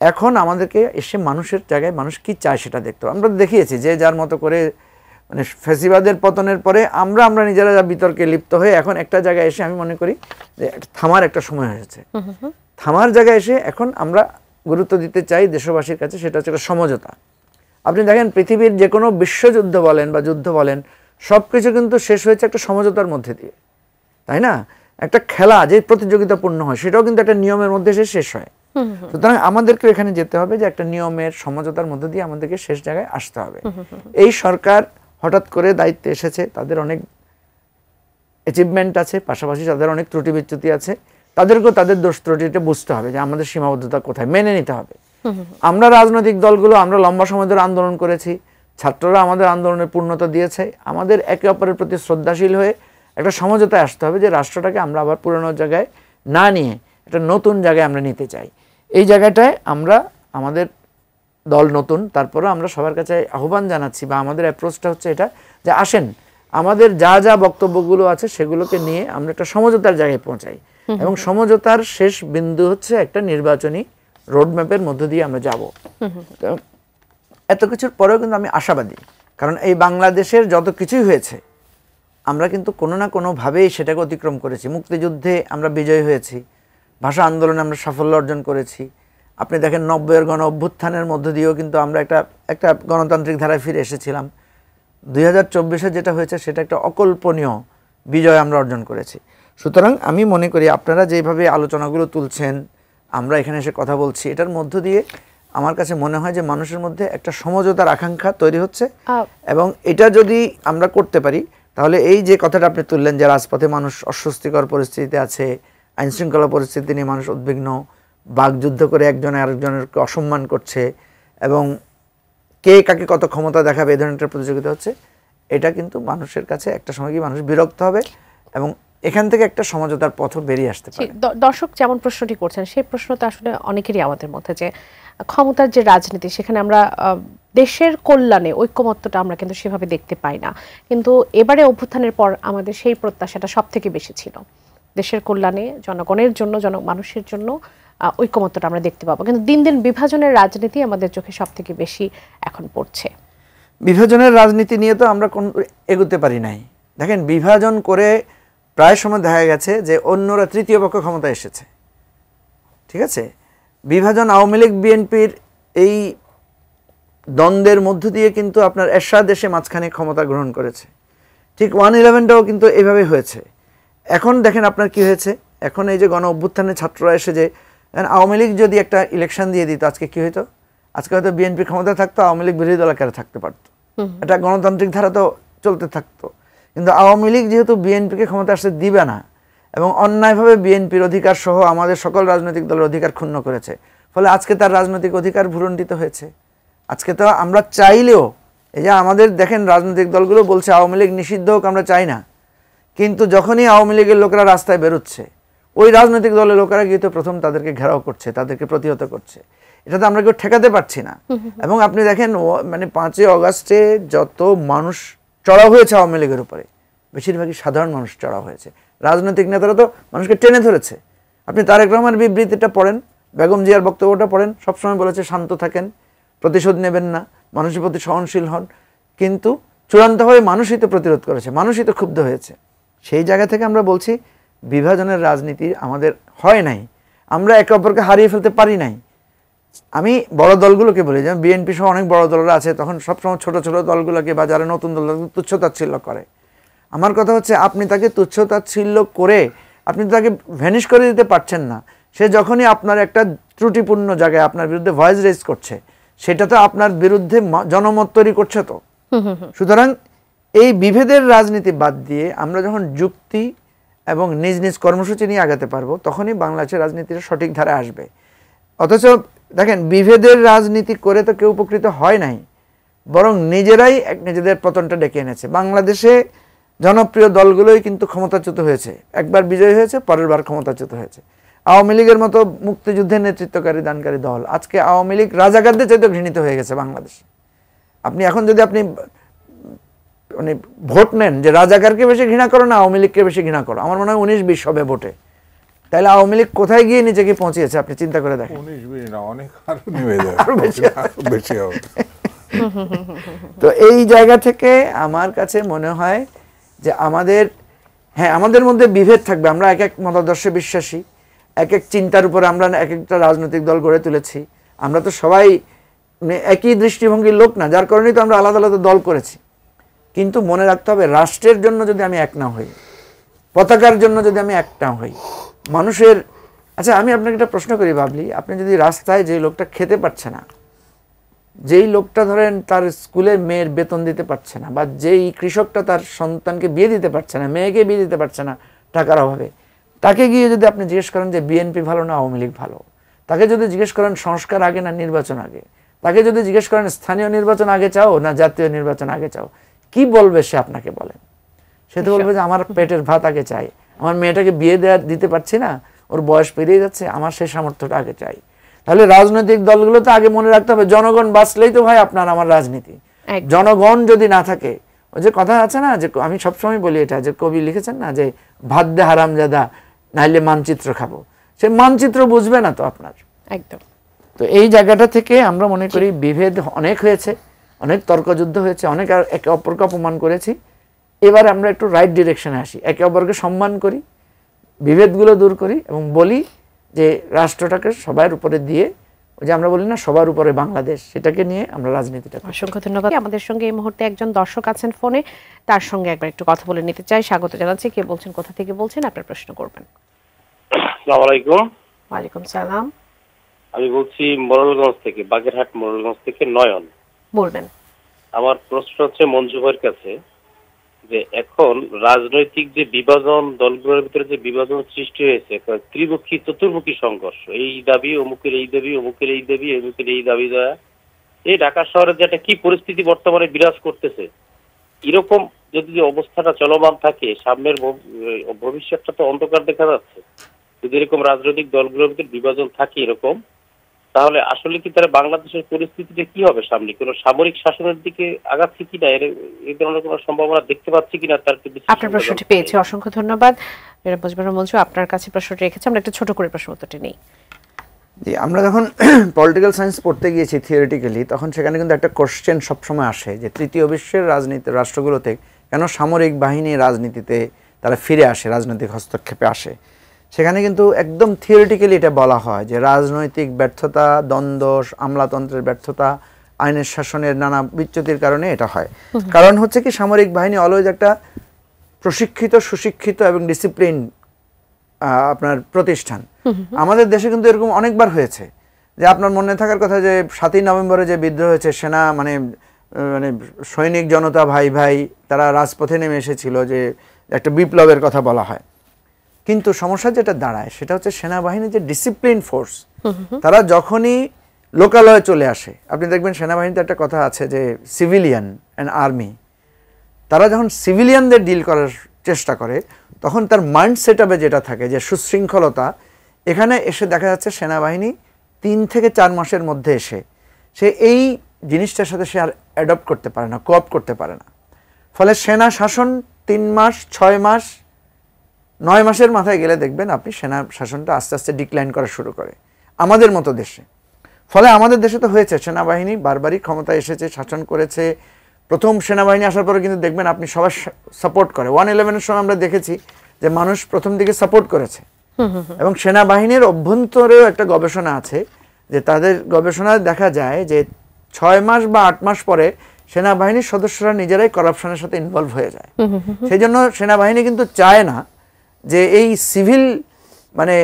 এখন আমাদেরকে এসে মানুষের জায়গায় মানুষ কি চায় সেটা দেখতে হবে। আমরা দেখিয়েছি যে যার মতো করে মানে ফ্যাসিবাদের পতনের পরে আমরা নিজেরা বিতর্কে লিপ্ত হয়ে এখন একটা জায়গায় এসে আমি মনে করি যে থামার একটা সময় হয়েছে। থামার জায়গায় এসে এখন আমরা গুরুত্ব দিতে চাই দেশবাসীর কাছে, সেটা হচ্ছে একটা সমঝোতা। আপনি দেখেন পৃথিবীর যে কোনো বিশ্বযুদ্ধ বলেন বা যুদ্ধ বলেন, সব কিছু কিন্তু শেষ হয়েছে একটা সমঝোতার মধ্যে দিয়ে, তাই না? একটা খেলা যে প্রতিযোগিতাপূর্ণ হয় সেটাও কিন্তু একটা নিয়মের মধ্যে শেষ হয়। সুতরাং আমাদেরকে এখানে যেতে হবে যে একটা নিয়মের সমঝোতার মধ্যে দিয়ে আমাদেরকে শেষ জায়গায় আসতে হবে। এই সরকার হঠাৎ করে দায়িত্বে এসেছে, তাদের অনেক অ্যাচিভমেন্ট আছে, পাশাপাশি তাদের অনেক ত্রুটি বিচ্যুতি আছে, তাদেরকেও তাদের দোষ ত্রুটিটা বুঝতে হবে যে আমাদের সীমাবদ্ধতা কোথায়, মেনে নিতে হবে। আমরা রাজনৈতিক দলগুলো আমরা লম্বা সময় ধরে আন্দোলন করেছি, ছাত্ররা আমাদের আন্দোলনের পূর্ণতা দিয়েছে। আমাদের একে অপরের প্রতি শ্রদ্ধাশীল হয়ে একটা সমঝোতায় আসতে হবে যে রাষ্ট্রটাকে আমরা আবার পুরনো জায়গায় না নিয়ে একটা নতুন জায়গায় আমরা নিতে চাই। এই জায়গাটায় আমরা আমাদের দল নতুন, তারপরে আমরা সবার কাছে আহ্বান জানাচ্ছি বা আমাদের অ্যাপ্রোচটা হচ্ছে এটা যে আসেন আমাদের যা বক্তব্যগুলো আছে সেগুলোকে নিয়ে আমরা একটা সমঝোতার জায়গায় পৌঁছাই এবং সমঝোতার শেষ বিন্দু হচ্ছে একটা নির্বাচনী রোডম্যাপের মধ্য দিয়ে আমরা যাব। এত কিছুর পরেও কিন্তু আমি আশাবাদী, কারণ এই বাংলাদেশের যত কিছুই হয়েছে আমরা কিন্তু কোনো না কোনোভাবেই সেটাকে অতিক্রম করেছি। মুক্তিযুদ্ধে আমরা বিজয়ী হয়েছি, ভাষা আন্দোলনে আমরা সাফল্য অর্জন করেছি। আপনি দেখেন 90-এর গণ অভ্যুত্থানের মধ্য দিয়েও কিন্তু আমরা একটা গণতান্ত্রিক ধারায় ফিরে এসেছিলাম। 2024-এ যেটা হয়েছে সেটা একটা অকল্পনীয় বিজয় আমরা অর্জন করেছি। সুতরাং আমি মনে করি আপনারা যেভাবে আলোচনাগুলো তুলছেন, আমরা এখানে এসে কথা বলছি, এটার মধ্য দিয়ে আমার কাছে মনে হয় যে মানুষের মধ্যে একটা সমঝোতার আকাঙ্ক্ষা তৈরি হচ্ছে এবং এটা যদি আমরা করতে পারি, তাহলে এই যে কথাটা আপনি তুললেন যে রাজপথে মানুষ অস্বস্তিকর পরিস্থিতিতে আছে, আইন শৃঙ্খলা পরিস্থিতি নিয়ে মানুষ উদ্বিগ্ন, বাকযুদ্ধ করে একজন আরেকজনকে অসম্মান করছে এবং কে কাকে কত ক্ষমতা দেখাবে এই ধরনের একটা প্রতিযোগিতা হচ্ছে, এটা কিন্তু মানুষের কাছে একটা সময় কি মানুষ বিরক্ত হবে এবং এখান থেকে একটা সমঝোতার পথও বেরিয়ে আসতে পারে। দর্শক যেমন প্রশ্নটি করছেন সেই প্রশ্নটা আসলে অনেকেরই আমাদের মধ্যে, যে ক্ষমতার যে রাজনীতি সেখানে আমরা দেশের কল্যাণে ঐক্যমত্যটা আমরা কিন্তু সেভাবে দেখতে পাই না, কিন্তু এবারে অভ্যুত্থানের পর আমাদের সেই প্রত্যাশাটা সব থেকে বেশি ছিল, দেশের কল্যাণে জনগণের জন্য মানুষের জন্য ঐক্যমত্যটা আমরা দেখতে পাবো, কিন্তু দিন দিন বিভাজনের রাজনীতি আমাদের চোখে সব থেকে বেশি এখন পড়ছে। বিভাজনের রাজনীতি নিয়ে তো আমরা কোন এগোতে পারি নাই। দেখেন, বিভাজন করে প্রায় সময় দেখা গেছে যে অন্যরা তৃতীয় পক্ষ ক্ষমতায় এসেছে, ঠিক আছে। বিভাজন আওয়ামী লীগ বিএনপির এই দ্বন্দ্বের মধ্য দিয়ে কিন্তু আপনার এরশাদ এসে মাঝখানে ক্ষমতা গ্রহণ করেছে, ঠিক 1/11টাও কিন্তু এইভাবে হয়েছে। এখন দেখেন আপনার কি হয়েছে, এখন এই যে গণ অভ্যুত্থানের ছাত্ররা এসে যে আওয়ামী লীগ যদি একটা ইলেকশন দিয়ে দিত আজকে কি হইতো, আজকে হয়তো বিএনপি ক্ষমতা থাকতো, আওয়ামী লীগ বিরোধী দল আকারে থাকতে পারতো, এটা গণতান্ত্রিক ধারা তো চলতে থাকতো। কিন্তু আওয়ামী লীগ যেহেতু বিএনপিকে ক্ষমতা আসতে দিবে না এবং অন্যায়ভাবে বিএনপির অধিকার সহ আমাদের সকল রাজনৈতিক দলের অধিকার ক্ষুণ্ণ করেছে, ফলে আজকে তার রাজনৈতিক অধিকার ভূলণ্ঠিত হয়েছে। আজকে তো আমরা চাইলেও, এই যে আমাদের দেখেন রাজনৈতিক দলগুলো বলছে আওয়ামী লীগ নিষিদ্ধ হোক, আমরা চাই না, কিন্তু যখনই আওয়ামী লীগের লোকেরা রাস্তায় বেরোচ্ছে ওই রাজনৈতিক দলের লোকেরা গিয়ে তো প্রথম তাদেরকে ঘেরাও করছে, তাদেরকে প্রতিহত করছে, এটা তো আমরা কেউ ঠেকাতে পারছি না। এবং আপনি দেখেন মানে 5ই অগাস্টে যত মানুষ চড়াও হয়েছে আওয়ামী লীগের উপরে, বেশিরভাগই সাধারণ মানুষ চড়াও হয়েছে, রাজনৈতিক নেতারা তো মানুষকে টেনে ধরেছে। আপনি তারেক রহমানের বিবৃতিটা পড়েন, বেগম জিয়ার বক্তব্যটা পড়েন, সবসময় বলেছে শান্ত থাকেন, প্রতিশোধ নেবেন না, মানুষের প্রতি সহনশীল হন, কিন্তু চূড়ান্তভাবে মানুষই তো প্রতিরোধ করেছে, মানুষই তো ক্ষুব্ধ হয়েছে। সেই জায়গা থেকে আমরা বলছি বিভাজনের রাজনীতি আমাদের হয় নাই, আমরা একে অপরকে হারিয়ে ফেলতে পারি নাই। আমি বড় দলগুলোকে বলি, যেমন বিএনপি সহ অনেক বড় দলরা আছে, তখন সবসময় ছোট ছোট দলগুলোকে বা যারা নতুন দল তুচ্ছতাচ্ছিল্য করে। আমার কথা হচ্ছে আপনি তাকে তুচ্ছতাচ্ছিল্য করে আপনি তাকে ভ্যানিশ করে দিতে পারছেন না। সে যখনই আপনার একটা ত্রুটিপূর্ণ জায়গায় আপনার বিরুদ্ধে ভয়েস রেজ করছে, সেটা তো আপনার বিরুদ্ধে জনমত তৈরি করছে। তো সুতরাং এই বিভেদের রাজনীতি বাদ দিয়ে আমরা যখন যুক্তি এবং নিজ নিজ কর্মসূচি নিয়ে আগাতে পারবো, তখনই বাংলাদেশের রাজনীতির সঠিক ধারায় আসবে। অথচ দেখেন, বিভেদের রাজনীতি করে তো কেউ উপকৃত হয় নাই, বরং নিজেরাই নিজেদের পতনটা ডেকে এনেছে। বাংলাদেশে জনপ্রিয় দলগুলোই কিন্তু ক্ষমতাচ্যুত হয়েছে, একবার বিজয়ী হয়েছে, পরের বার ক্ষমতাচ্যুত হয়েছে। আওয়ামী লীগের মতো মুক্তিযুদ্ধের নেতৃত্বকারী দানকারী দল, আজকে আওয়ামী লীগ রাজাকারদের চাইতে ঘৃণিত হয়ে গেছে বাংলাদেশে। আপনি এখন যদি আপনি মানে ভোট নেন যে রাজাকারকে বেশি ঘৃণা করো না আওয়ামী লীগকে বেশি ঘৃণা করো, আমার মনে হয় 19-20 হবে ভোটে। তাহলে আওয়ামী লীগ কোথায় গিয়ে নিজেকে পৌঁছেছে আপনি চিন্তা করে দেখেন। 19-20 না, অনেক আরো নেমে যাবে, আরো বেশি হবে। তো এই জায়গা থেকে আমার কাছে মনে হয় যে আমাদের, হ্যাঁ, আমাদের মধ্যে বিভেদ থাকবে, আমরা এক এক মতাদর্শে বিশ্বাসী, এক এক চিন্তার উপর আমরা এক একটা রাজনৈতিক দল গড়ে তুলেছি, আমরা তো সবাই একই দৃষ্টিভঙ্গির লোক না, যার কারণেই তো আমরা আলাদা আলাদা দল করেছি। কিন্তু মনে রাখতে হবে, রাষ্ট্রের জন্য যদি আমি এক না হই, পতাকার জন্য যদি আমি এক না হই, মানুষের, আচ্ছা আমি আপনাকে একটা প্রশ্ন করি ভাবলি, আপনি যদি রাস্তায় যে লোকটা খেতে পারছে না, যেই লোকটা ধরেন তার স্কুলের মেয়ের বেতন দিতে পারছে না, বা যেই কৃষকটা তার সন্তানকে বিয়ে দিতে পারছে না, মেয়েকে বিয়ে দিতে পারছে না টাকার অভাবে, তাকে গিয়ে যদি আপনি জিজ্ঞেস করেন যে বিএনপি ভালো না আওয়ামী লীগ ভালো, তাকে যদি জিজ্ঞেস করেন সংস্কার আগে না নির্বাচন আগে, তাকে যদি জিজ্ঞেস করেন স্থানীয় নির্বাচন আগে চাও না জাতীয় নির্বাচন আগে চাও, কি বলবে সে আপনাকে? বলেন, সে তো বলবে যে আমার পেটের ভাত আগে চাই, আমার মেয়েটাকে বিয়ে দিতে পারছি না, ওর বয়স পেরিয়ে যাচ্ছে, আমার সেই সামর্থ্যটা আগে চাই। তাহলে রাজনৈতিক দলগুলো তো আগে মনে রাখতে হবে জনগণ বাঁচলেই তো ভাই আপনার আমার রাজনীতি। জনগণ যদি না থাকে, ওই যে কথা আছে না, যে আমি সবসময় বলি এটা, যে কবি লিখেছেন না যে ভাত দে হারামজাদা নাইলে মানচিত্র খাবো, সে মানচিত্র বুঝবে না তো আপনার। একদম। তো এই জায়গাটা থেকে আমরা মনে করি বিভেদ অনেক হয়েছে, অনেক তর্কযুদ্ধ হয়েছে, অনেক একে অপরকে অপমান করেছি। এবার আমরা একটু রাইট ডিরেকশনে আসি, একে অপরকে সম্মান করি, বিভেদগুলো দূর করি এবং বলি যে রাষ্ট্রটাকে সবার উপরে দিয়ে, ওই যে আমরা বলি না সবার উপরে বাংলাদেশ, সেটাকে নিয়ে আমরা রাজনীতিটা করি। অসংখ্য ধন্যবাদ। আমাদের সঙ্গে এই মুহূর্তে একজন দর্শক আছেন ফোনে, তার সঙ্গে একবার একটু কথা বলে নিতে চাই। স্বাগত জানাচ্ছি। কে বলছেন, কোথা থেকে বলছেন, আপনার প্রশ্ন করবেন। আসসালামু আলাইকুম। ওয়ালাইকুম সালাম। আমি বলছি মোড়লগঞ্জ থেকে, বাগেরহাট মোড়লগঞ্জ থেকে নয়ন। বলবেন। আমার প্রশ্ন হচ্ছে মঞ্জু ভাইয়ের কাছে যে এখন রাজনৈতিক যে বিভাজন, দলগুলোর ভিতরে যে বিভাজন সৃষ্টি হয়েছে, ত্রিমুখী চতুর্মুখী সংঘর্ষ, এই দাবি অমুকের, এই দাবি অমুকের, এই দাবি অমুকের, এই দাবি দেওয়া, এই ঢাকা শহরে যে একটা কি পরিস্থিতি বর্তমানে বিরাজ করতেছে, এরকম যদি অবস্থাটা চলমান থাকে, সামনের ভবিষ্যৎটা তো অন্ধকার দেখা যাচ্ছে। যদি এরকম রাজনৈতিক দলগুলোর ভিতরে বিভাজন থাকে এরকম, তাহলে আসলে কি তারা বাংলাদেশের পরিস্থিতিটা কি হবে সামনে? কোন সামরিক শাসনের দিকে আগাচ্ছে কিনা, এই ধরনের কোনো সম্ভাবনা দেখতে পাচ্ছি কিনা, তার আপনার প্রশ্নটি পেয়েছি, অসংখ্য ধন্যবাদ। মেরা মুজিবুর মঞ্জু, আপনার কাছে প্রশ্নটি রেখেছি, আমরা একটা ছোট করে প্রশ্ন উত্তরটি নেই। জি, আমরা যখন পলিটিক্যাল সায়েন্স পড়তে গিয়েছি থিওরিটিক্যালি, তখন সেখানে কিন্তু একটা কোশ্চেন সবসময় আসে যে তৃতীয় বিশ্বের রাষ্ট্রগুলোতে কেন সামরিক বাহিনী রাজনীতিতে তারা ফিরে আসে, রাজনৈতিক হস্তক্ষেপে আসে। সেখানে কিন্তু একদম থিওরিটিক্যালি এটা বলা হয় যে রাজনৈতিক ব্যর্থতা, দ্বন্দ্ব, আমলাতন্ত্রের ব্যর্থতা, আইনের শাসনের নানা বিচ্যুতির কারণে এটা হয়। কারণ হচ্ছে কি, সামরিক বাহিনী অলওয়েজ একটা প্রশিক্ষিত, সুশিক্ষিত এবং ডিসিপ্লিন আপনার প্রতিষ্ঠান। আমাদের দেশে কিন্তু এরকম অনেকবার হয়েছে যে আপনার মনে থাকার কথা যে 7ই নভেম্বরে যে বিদ্রোহ হয়েছে, সেনা মানে সৈনিক জনতা ভাই ভাই তারা রাজপথে নেমে এসেছিল, যে একটা বিপ্লবের কথা বলা হয়। কিন্তু সমস্যা যেটা দাঁড়ায় সেটা হচ্ছে সেনাবাহিনী যে ডিসিপ্লিন ফোর্স, তারা যখনই লোকালয়ে চলে আসে, আপনি দেখবেন সেনাবাহিনীতে একটা কথা আছে যে সিভিলিয়ান অ্যান্ড আর্মি, তারা যখন সিভিলিয়ানদের ডিল করার চেষ্টা করে তখন তার মাইন্ড সেট আপে যেটা থাকে যে সুশৃঙ্খলতা, এখানে এসে দেখা যাচ্ছে সেনাবাহিনী 3 থেকে 4 মাসের মধ্যে এসে সে এই জিনিসটার সাথে সে আর অ্যাডপ্ট করতে পারে না, কোঅপ করতে পারে না। ফলে সেনা শাসন 3 মাস, 6 মাস, 9 মাসের মাথায় গেলে দেখবেন আপনি সেনা শাসনটা আস্তে আস্তে ডিক্লাইন করা শুরু করে আমাদের মতো দেশে। ফলে আমাদের দেশে তো হয়েছে, সেনাবাহিনী বারবারই ক্ষমতায় এসেছে, শাসন করেছে। প্রথম সেনাবাহিনী আসার পরে কিন্তু দেখবেন আপনি সবাই সাপোর্ট করে। 111-এর সময় আমরা দেখেছি যে মানুষ প্রথম দিকে সাপোর্ট করেছে। এবং সেনাবাহিনীর অভ্যন্তরেও একটা গবেষণা আছে যে তাদের গবেষণায় দেখা যায় যে 6 মাস বা 8 মাস পরে সেনাবাহিনীর সদস্যরা নিজেরাই করাপশনের সাথে ইনভলভ হয়ে যায়। সেই জন্য সেনাবাহিনী কিন্তু চায় না যে এই সিভিল মানে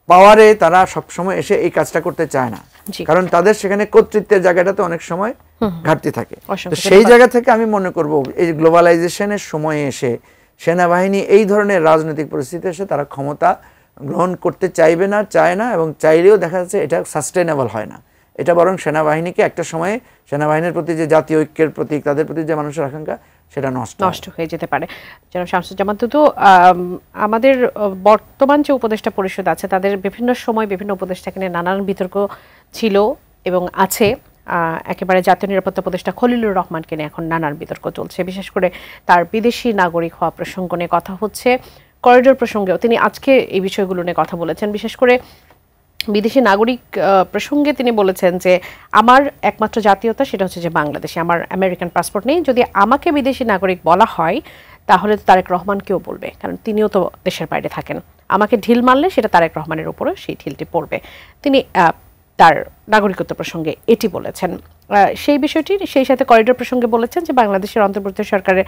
পাওয়ারে তারা সবসময় এসে এই কাজটা করতে চায় না, কারণ তাদের সেখানে কর্তৃত্বের জায়গাটাতে অনেক সময় ঘাটতি থাকে। তো সেই জায়গা থেকে আমি মনে করব এই গ্লোবালাইজেশনের সময়ে এসে সেনাবাহিনী এই ধরনের রাজনৈতিক পরিস্থিতিতে এসে তারা ক্ষমতা গ্রহণ করতে চাইবে না, চায় না, এবং চাইলেও দেখা যাচ্ছে এটা সাস্টেনেবল হয় না। এটা বরং সেনাবাহিনীকে একটা সময়ে সেনাবাহিনীর প্রতি যে জাতীয় ঐক্যের প্রতীক, তাদের প্রতি যে মানুষের আকাঙ্ক্ষা, সেটা নষ্ট হয়ে যেতে পারে। জনাব শামসুজ্জামান তুতু, আমাদের বর্তমান যে উপদেষ্টা পরিষদ আছে তাদের বিভিন্ন সময় বিভিন্ন উপদেষ্টাকে নিয়ে নানান বিতর্ক ছিল এবং আছে। একেবারে জাতীয় নিরাপত্তা উপদেষ্টা খলিলুর রহমানকে নিয়ে এখন নানান বিতর্ক চলছে, বিশেষ করে তার বিদেশি নাগরিক হওয়া প্রসঙ্গ নিয়ে কথা হচ্ছে, করিডোর প্রসঙ্গেও তিনি আজকে এই বিষয়গুলো নিয়ে কথা বলেছেন। বিশেষ করে বিদেশি নাগরিক প্রসঙ্গে তিনি বলেছেন যে আমার একমাত্র জাতীয়তা সেটা হচ্ছে যে বাংলাদেশে, আমার আমেরিকান পাসপোর্ট নেই। যদি আমাকে বিদেশি নাগরিক বলা হয় তাহলে তো তারেক রহমানকেও বলবে, কারণ তিনিও তো দেশের বাইরে থাকেন। আমাকে ঢিল মারলে সেটা তারেক রহমানের উপরে সেই ঢিলটি পড়বে। তিনি তার নাগরিকত্ব প্রসঙ্গে এটি বলেছেন। সেই বিষয়টি সেই সাথে করিডোর প্রসঙ্গে বলেছেন যে বাংলাদেশের অন্তর্বর্তী সরকারের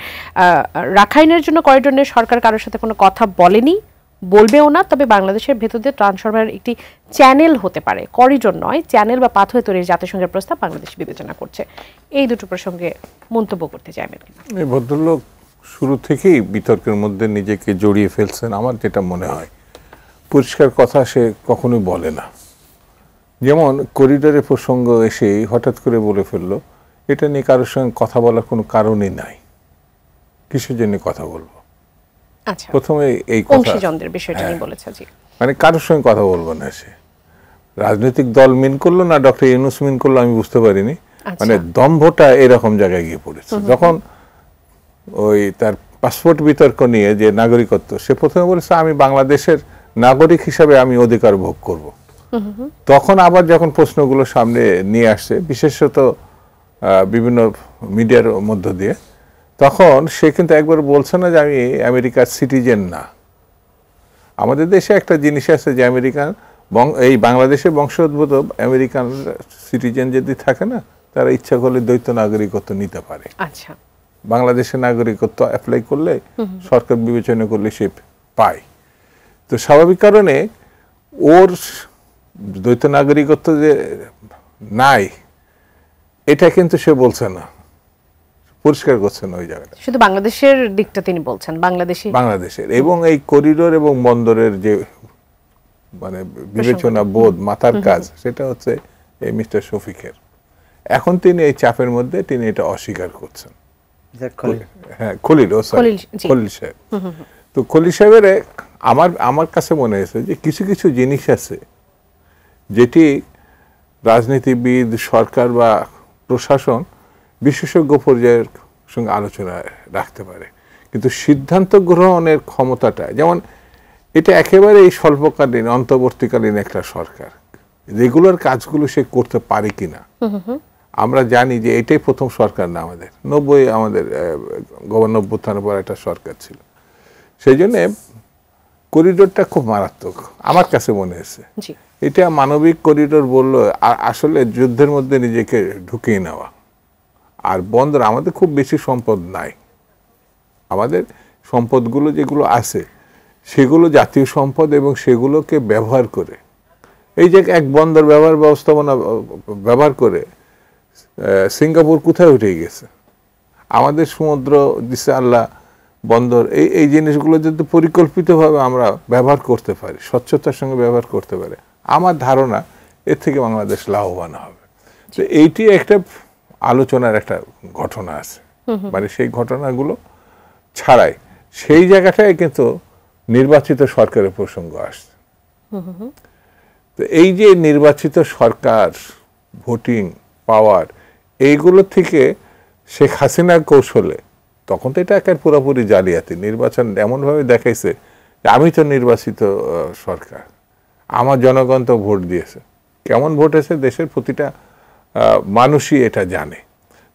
রাখাইনের জন্য করিডোর নিয়ে সরকার কারোর সাথে কোনো কথা বলেনি, বলবেও না। তবে বাংলাদেশের ভেতর দিয়ে ত্রাণ সরবরাহের একটি চ্যানেল হতে পারে, করিডোর নয়, চ্যানেল বা পাথওয়ে তৈরির জাতিসংঘের প্রস্তাব বাংলাদেশ বিবেচনা করছে। এই দুটো প্রসঙ্গে মন্তব্য করতে চাইবেন কিনা? এই ভদ্রলোক শুরু থেকেই বিতর্কের মধ্যে নিজেকে জড়িয়ে ফেলছেন। আমার যেটা মনে হয়, পরিষ্কার কথা সে কখনোই বলে না। যেমন করিডোরের প্রসঙ্গ এসে হঠাৎ করে বলে ফেললো, এটা নিয়ে কারোর সঙ্গে কথা বলার কোনো কারণই নাই, কিসের জন্য কথা বলবো। আচ্ছা, প্রথমে এই অংশীজনদের বিষয়টা নিয়ে বলেছে। জি, মানে কারোর সঙ্গে কথা বলবো না। সে রাজনৈতিক দল মিন করলো না ডক্টর ইউনূস মিন করলো আমি বুঝতে পারিনি। মানে দম্ভটা এরকম জায়গায় গিয়ে পড়েছে। যখন ওই তার পাসপোর্ট বিতর্ক নিয়ে যে নাগরিকত্ব, সে প্রথমে বলেছে আমি বাংলাদেশের নাগরিক হিসাবে আমি অধিকার ভোগ করব। তখন আবার যখন প্রশ্নগুলো সামনে নিয়ে আসছে, বিশেষত বিভিন্ন মিডিয়ার মধ্য দিয়ে, তখন সে কিন্তু একবার বলছে না যে আমি আমেরিকার সিটিজেন না। আমাদের দেশে একটা জিনিস আছে যে আমেরিকান এই বাংলাদেশের বংশোদ্ভূত আমেরিকান সিটিজেন যদি থাকে না, তারা ইচ্ছা করলে দ্বৈত নাগরিকত্ব নিতে পারে। আচ্ছা, বাংলাদেশের নাগরিকত্ব অ্যাপ্লাই করলে সরকার বিবেচনা করলে সে পায়। তো স্বাভাবিক কারণে ওর দ্বৈত নাগরিকত্ব যে নাই এটা কিন্তু সে বলছে না। পরিষ্কার করছেন ওই জায়গাটা, শুধু বাংলাদেশের দিকটা তিনি বলছেন, বাংলাদেশের। এবং এই করিডোর এবং বন্দরের যে মানে বিবেচনা বোধ, মাথার কাজ, সেটা হচ্ছে এই মিস্টার শফিকের। এখন তিনি এই চাপের মধ্যে তিনি এটা অস্বীকার করছেন। হ্যাঁ, খলিল সাহেব। তো খলিল সাহেবের আমার কাছে মনে হয়েছে যে কিছু কিছু জিনিস আছে যেটি রাজনীতিবিদ, সরকার বা প্রশাসন বিশেষজ্ঞ পর্যায়ের সঙ্গে আলোচনা রাখতে পারে, কিন্তু সিদ্ধান্ত গ্রহণের ক্ষমতাটা, যেমন এটা একেবারেই স্বল্পকালীন অন্তর্বর্তীকালীন একটা সরকার, রেগুলার কাজগুলো সে করতে পারে কিনা। আমরা জানি যে এটাই প্রথম সরকার না আমাদের, 90 আমাদের গভর্নর অভ্যুত্থানের পর একটা সরকার ছিল। সেই জন্যে করিডোরটা খুব মারাত্মক আমার কাছে মনে হয়েছে। এটা মানবিক করিডোর বললো, আসলে যুদ্ধের মধ্যে নিজেকে ঢুকিয়ে নেওয়া। আর বন্দর, আমাদের খুব বেশি সম্পদ নাই, আমাদের সম্পদগুলো যেগুলো আছে সেগুলো জাতীয় সম্পদ, এবং সেগুলোকে ব্যবহার করে এই যে এক বন্দর ব্যবস্থাপনা ব্যবহার করে সিঙ্গাপুর কোথায় উঠে গেছে। আমাদের সমুদ্র দিছে আল্লাহ, বন্দর, এই জিনিসগুলো যদি পরিকল্পিতভাবে আমরা ব্যবহার করতে পারি, স্বচ্ছতার সঙ্গে ব্যবহার করতে পারি, আমার ধারণা এর থেকে বাংলাদেশ লাভবান হবে। তো এইটি একটা আলোচনার একটা ঘটনা আছে, মানে সেই ঘটনাগুলো ছাড়াই সেই জায়গাটায় কিন্তু নির্বাচিত সরকারের প্রসঙ্গ আসছে। তো এই যে নির্বাচিত সরকার, ভোটিং পাওয়ার, এইগুলো থেকে শেখ হাসিনার কৌশলে, তখন তো এটা একের পুরোপুরি জালিয়াতি, নির্বাচন এমনভাবে দেখাইছে যে আমি তো নির্বাচিত সরকার, আমার জনগণ তো ভোট দিয়েছে। কেমন ভোট এসে দেশের প্রতিটা মানুষই এটা জানে।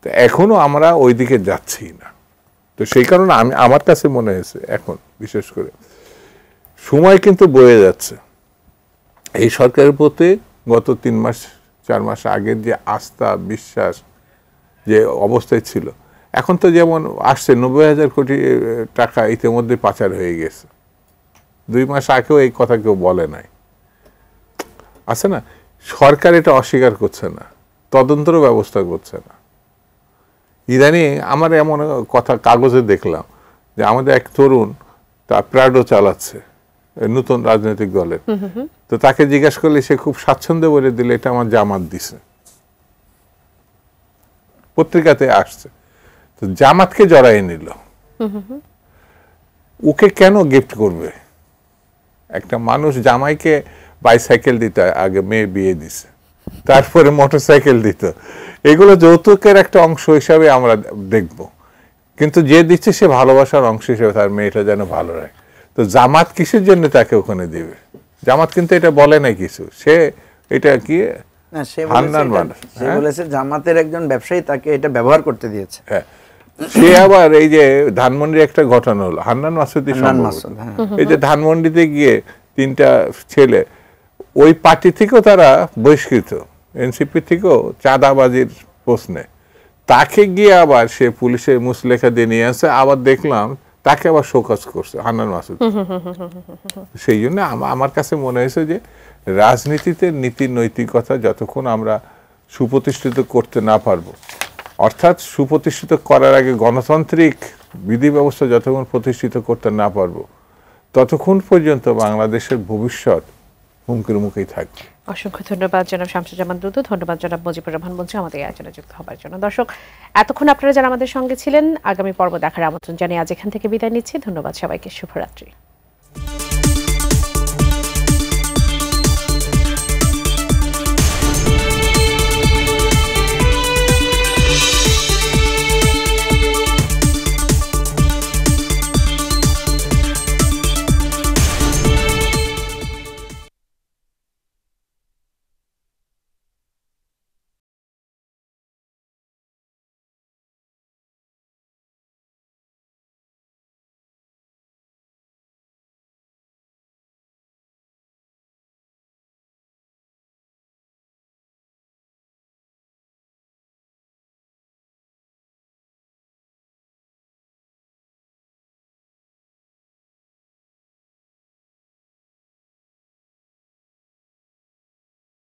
তো এখনো আমরা ওই দিকে যাচ্ছি না। তো সেই কারণে আমার কাছে মনে হয়েছে এখন বিশেষ করে সময় কিন্তু বয়ে যাচ্ছে। এই সরকারের প্রতি গত 3-4 মাস আগের যে আস্থা, বিশ্বাস যে অবস্থায় ছিল, এখন তো যেমন আসছে 90,000 কোটি টাকা ইতিমধ্যে পাচার হয়ে গেছে। 2 মাস আগেও এই কথা কেউ বলে নাই, আছে না? সরকার এটা অস্বীকার করছে না, তদন্তের ব্যবস্থা করছে না। ইদানিং আমার এমন কথা কাগজে দেখলাম যে আমাদের এক তরুণ তা প্রাডো চালাচ্ছে, নতুন রাজনৈতিক দলের। তো তাকে জিজ্ঞেস করলে সে খুব স্বাচ্ছন্দ্যে বলে দিলে এটা আমার জামাত দিছে, পত্রিকাতে আসছে। তো জামাতকে জড়াই নিল, ওকে কেন গিফট করবে? একটা মানুষ জামাইকে বাইসাইকেল দিত, আগে মেয়ে বিয়ে দিছে, তারপরে মোটরসাইকেল দিত, এগুলো যৌতুকের একটা অংশ হিসাবে আমরা দেখব। কিন্তু যে দিচ্ছে সে ভালোবাসার অংশ হিসেবে তার মেয়েটা যেন ভালো রাখে। তো জামাত কিসের জন্য তাকে ওখানে দিবে? জামাত কিন্তু এটা বলে নাই কিছু, সে এটা কি বলেছে জামাতের একজন ব্যবসায়ী তাকে এটা ব্যবহার করতে দিয়েছে। হ্যাঁ, সে আবার এই যে ধানমন্ডির একটা ঘটনা হলো, হান্নান মাসুদি, এই যে ধানমন্ডিতে গিয়ে 3টা ছেলে ওই পার্টি থেকেও তারা বহিষ্কৃত, এনসিপি থেকেও চাঁদাবাজির প্রশ্নে, তাকে গিয়ে আবার সে পুলিশের মুসলেখা দিয়ে নিয়ে আসে, আবার দেখলাম তাকে আবার শোকজ করছে হান্নান মাসুদ। সেই জন্য আমার কাছে মনে হয়েছে যে রাজনীতিতে নীতি নৈতিকতা যতক্ষণ আমরা সুপ্রতিষ্ঠিত করতে না পারবো, অর্থাৎ সুপ্রতিষ্ঠিত করার আগে গণতান্ত্রিক বিধি ব্যবস্থা যতক্ষণ প্রতিষ্ঠিত করতে না পারবো, ততক্ষণ পর্যন্ত বাংলাদেশের ভবিষ্যৎ হুমকির মুখেই থাকবে। অসংখ্য ধন্যবাদ জনাব শামসুজ্জামান দুদু, ধন্যবাদ জনাব মুজিবুর রহমান মঞ্চে আমাদের এই আয়োজনে যুক্ত হবার জন্য। দর্শক, এতক্ষণ আপনারা যারা আমাদের সঙ্গে ছিলেন, আগামী পর্ব দেখার আমন্ত্রণ জানিয়ে আজ এখান থেকে বিদায় নিচ্ছি। ধন্যবাদ সবাইকে, শুভরাত্রি।